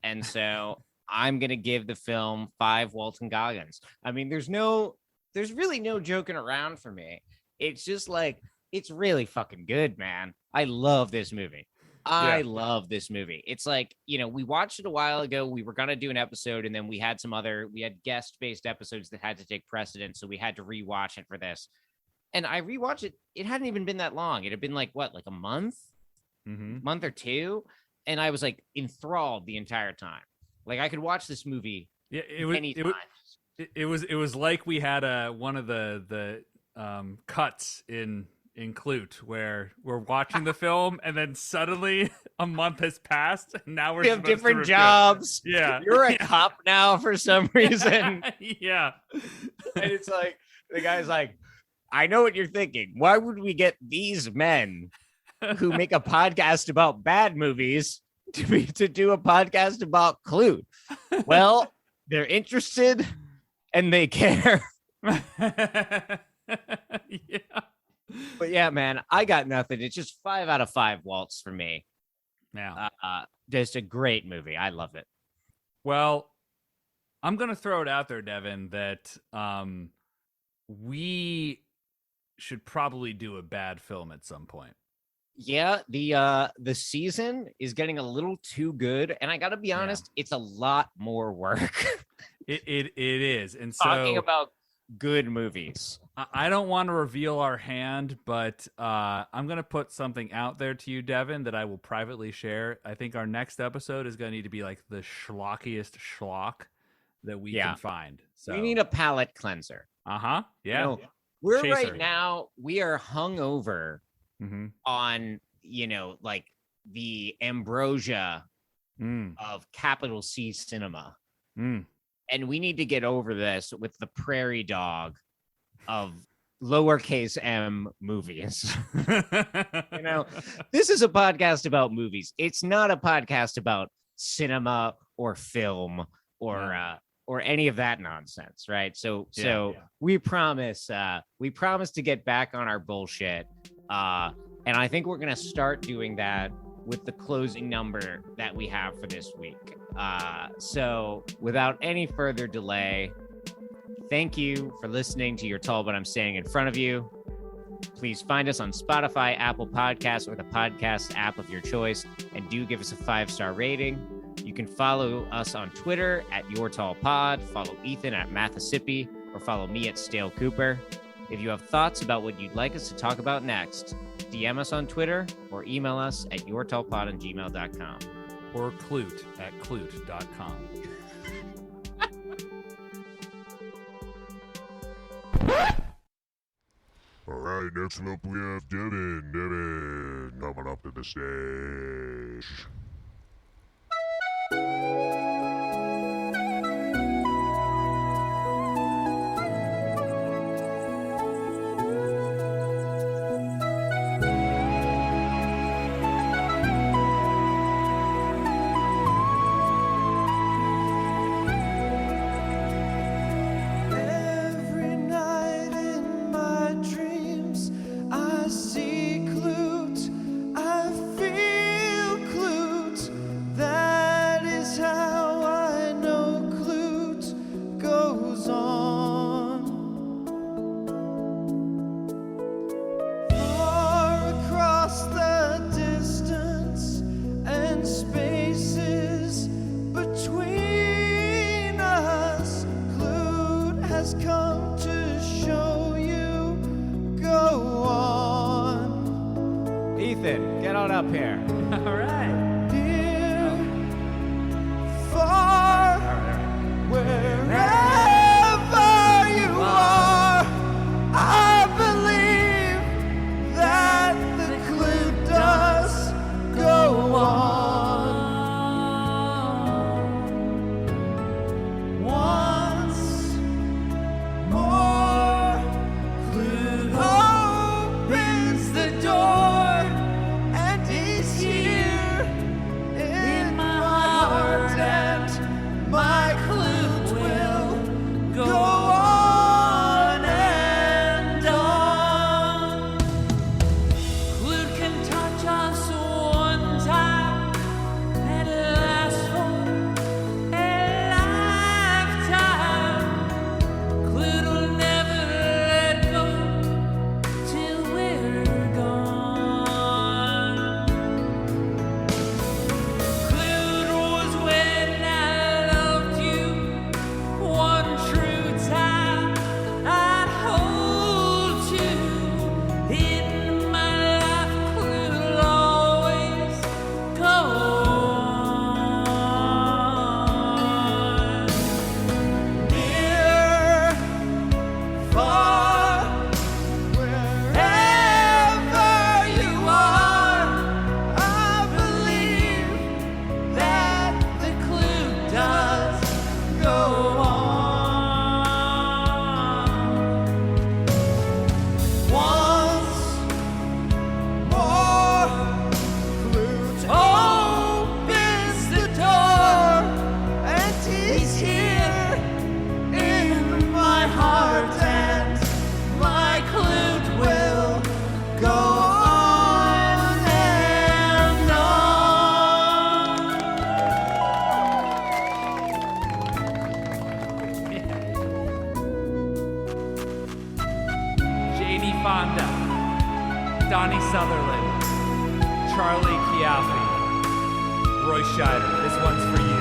And so I'm going to give the film 5 Walton Goggins. I mean, there's really no joking around for me. It's just like, it's really fucking good, man. I love this movie. I love this movie. It's like, we watched it a while ago. We were going to do an episode, and then we had guest-based episodes that had to take precedence, so we had to rewatch it for this. And I rewatched it. It hadn't even been that long. It had been like a month, month or two. And I was like enthralled the entire time. Like, I could watch this movie anytime. It was like we had one of the cuts in Klute where we're watching the film and then suddenly a month has passed and now we have different jobs. Yeah. You're a cop now for some reason. Yeah. And it's like, the guy's like, I know what you're thinking. Why would we get these men who make a podcast about bad movies to do a podcast about Klute? Well, they're interested and they care. Yeah. But yeah, man, I got nothing. It's just 5 out of 5 Waltz for me. Yeah. Just a great movie. I love it. Well, I'm going to throw it out there, Devin, that we should probably do a bad film at some point. Yeah, the season is getting a little too good, and I got to be honest, it's a lot more work. It is. And so talking about good movies. I don't want to reveal our hand, but I'm going to put something out there to you, Devin, that I will privately share. I think our next episode is going to need to be like the schlockiest schlock that we can find. So we need a palate cleanser. Yeah. We're Chaser. right now, we are hungover on, like the ambrosia of capital C cinema. And we need to get over this with the prairie dog of lowercase m movies. This is a podcast about movies. It's not a podcast about cinema or film or any of that nonsense, right? So we promise to get back on our bullshit. And I think we're gonna start doing that with the closing number that we have for this week. So without any further delay, thank you for listening to You're Tall But I'm Standing in Front of You. Please find us on Spotify, Apple Podcasts, or the podcast app of your choice, and do give us a 5-star rating. You can follow us on Twitter at Your Tall Pod, follow Ethan at Mathasippi, or follow me at Stale Cooper. If you have thoughts about what you'd like us to talk about next, DM us on Twitter or email us at yourtallpod@gmail.com. Or Klute at klute.com. All right, next up we have Devin coming up to the stage. Ethan, get on up here. All right. Near, far, wherever you are, I believe that the Klute does go on. Once more, Klute opens the door. And he's here Janie Fonda, Donnie Sutherland, Charlie Chiaffi, Roy Scheider. This one's for you.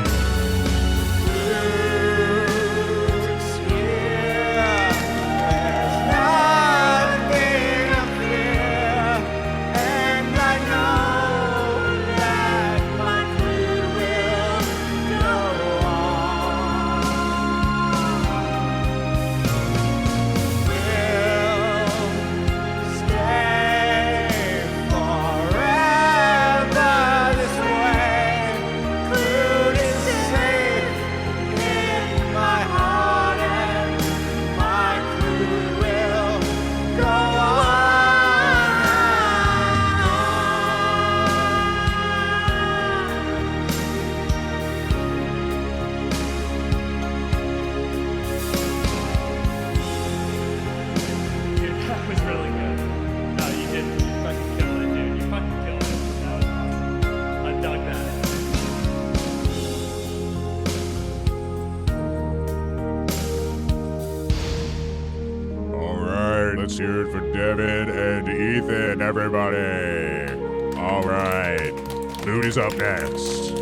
Let's hear it for Devin and Ethan, everybody. All right. Klute is up next.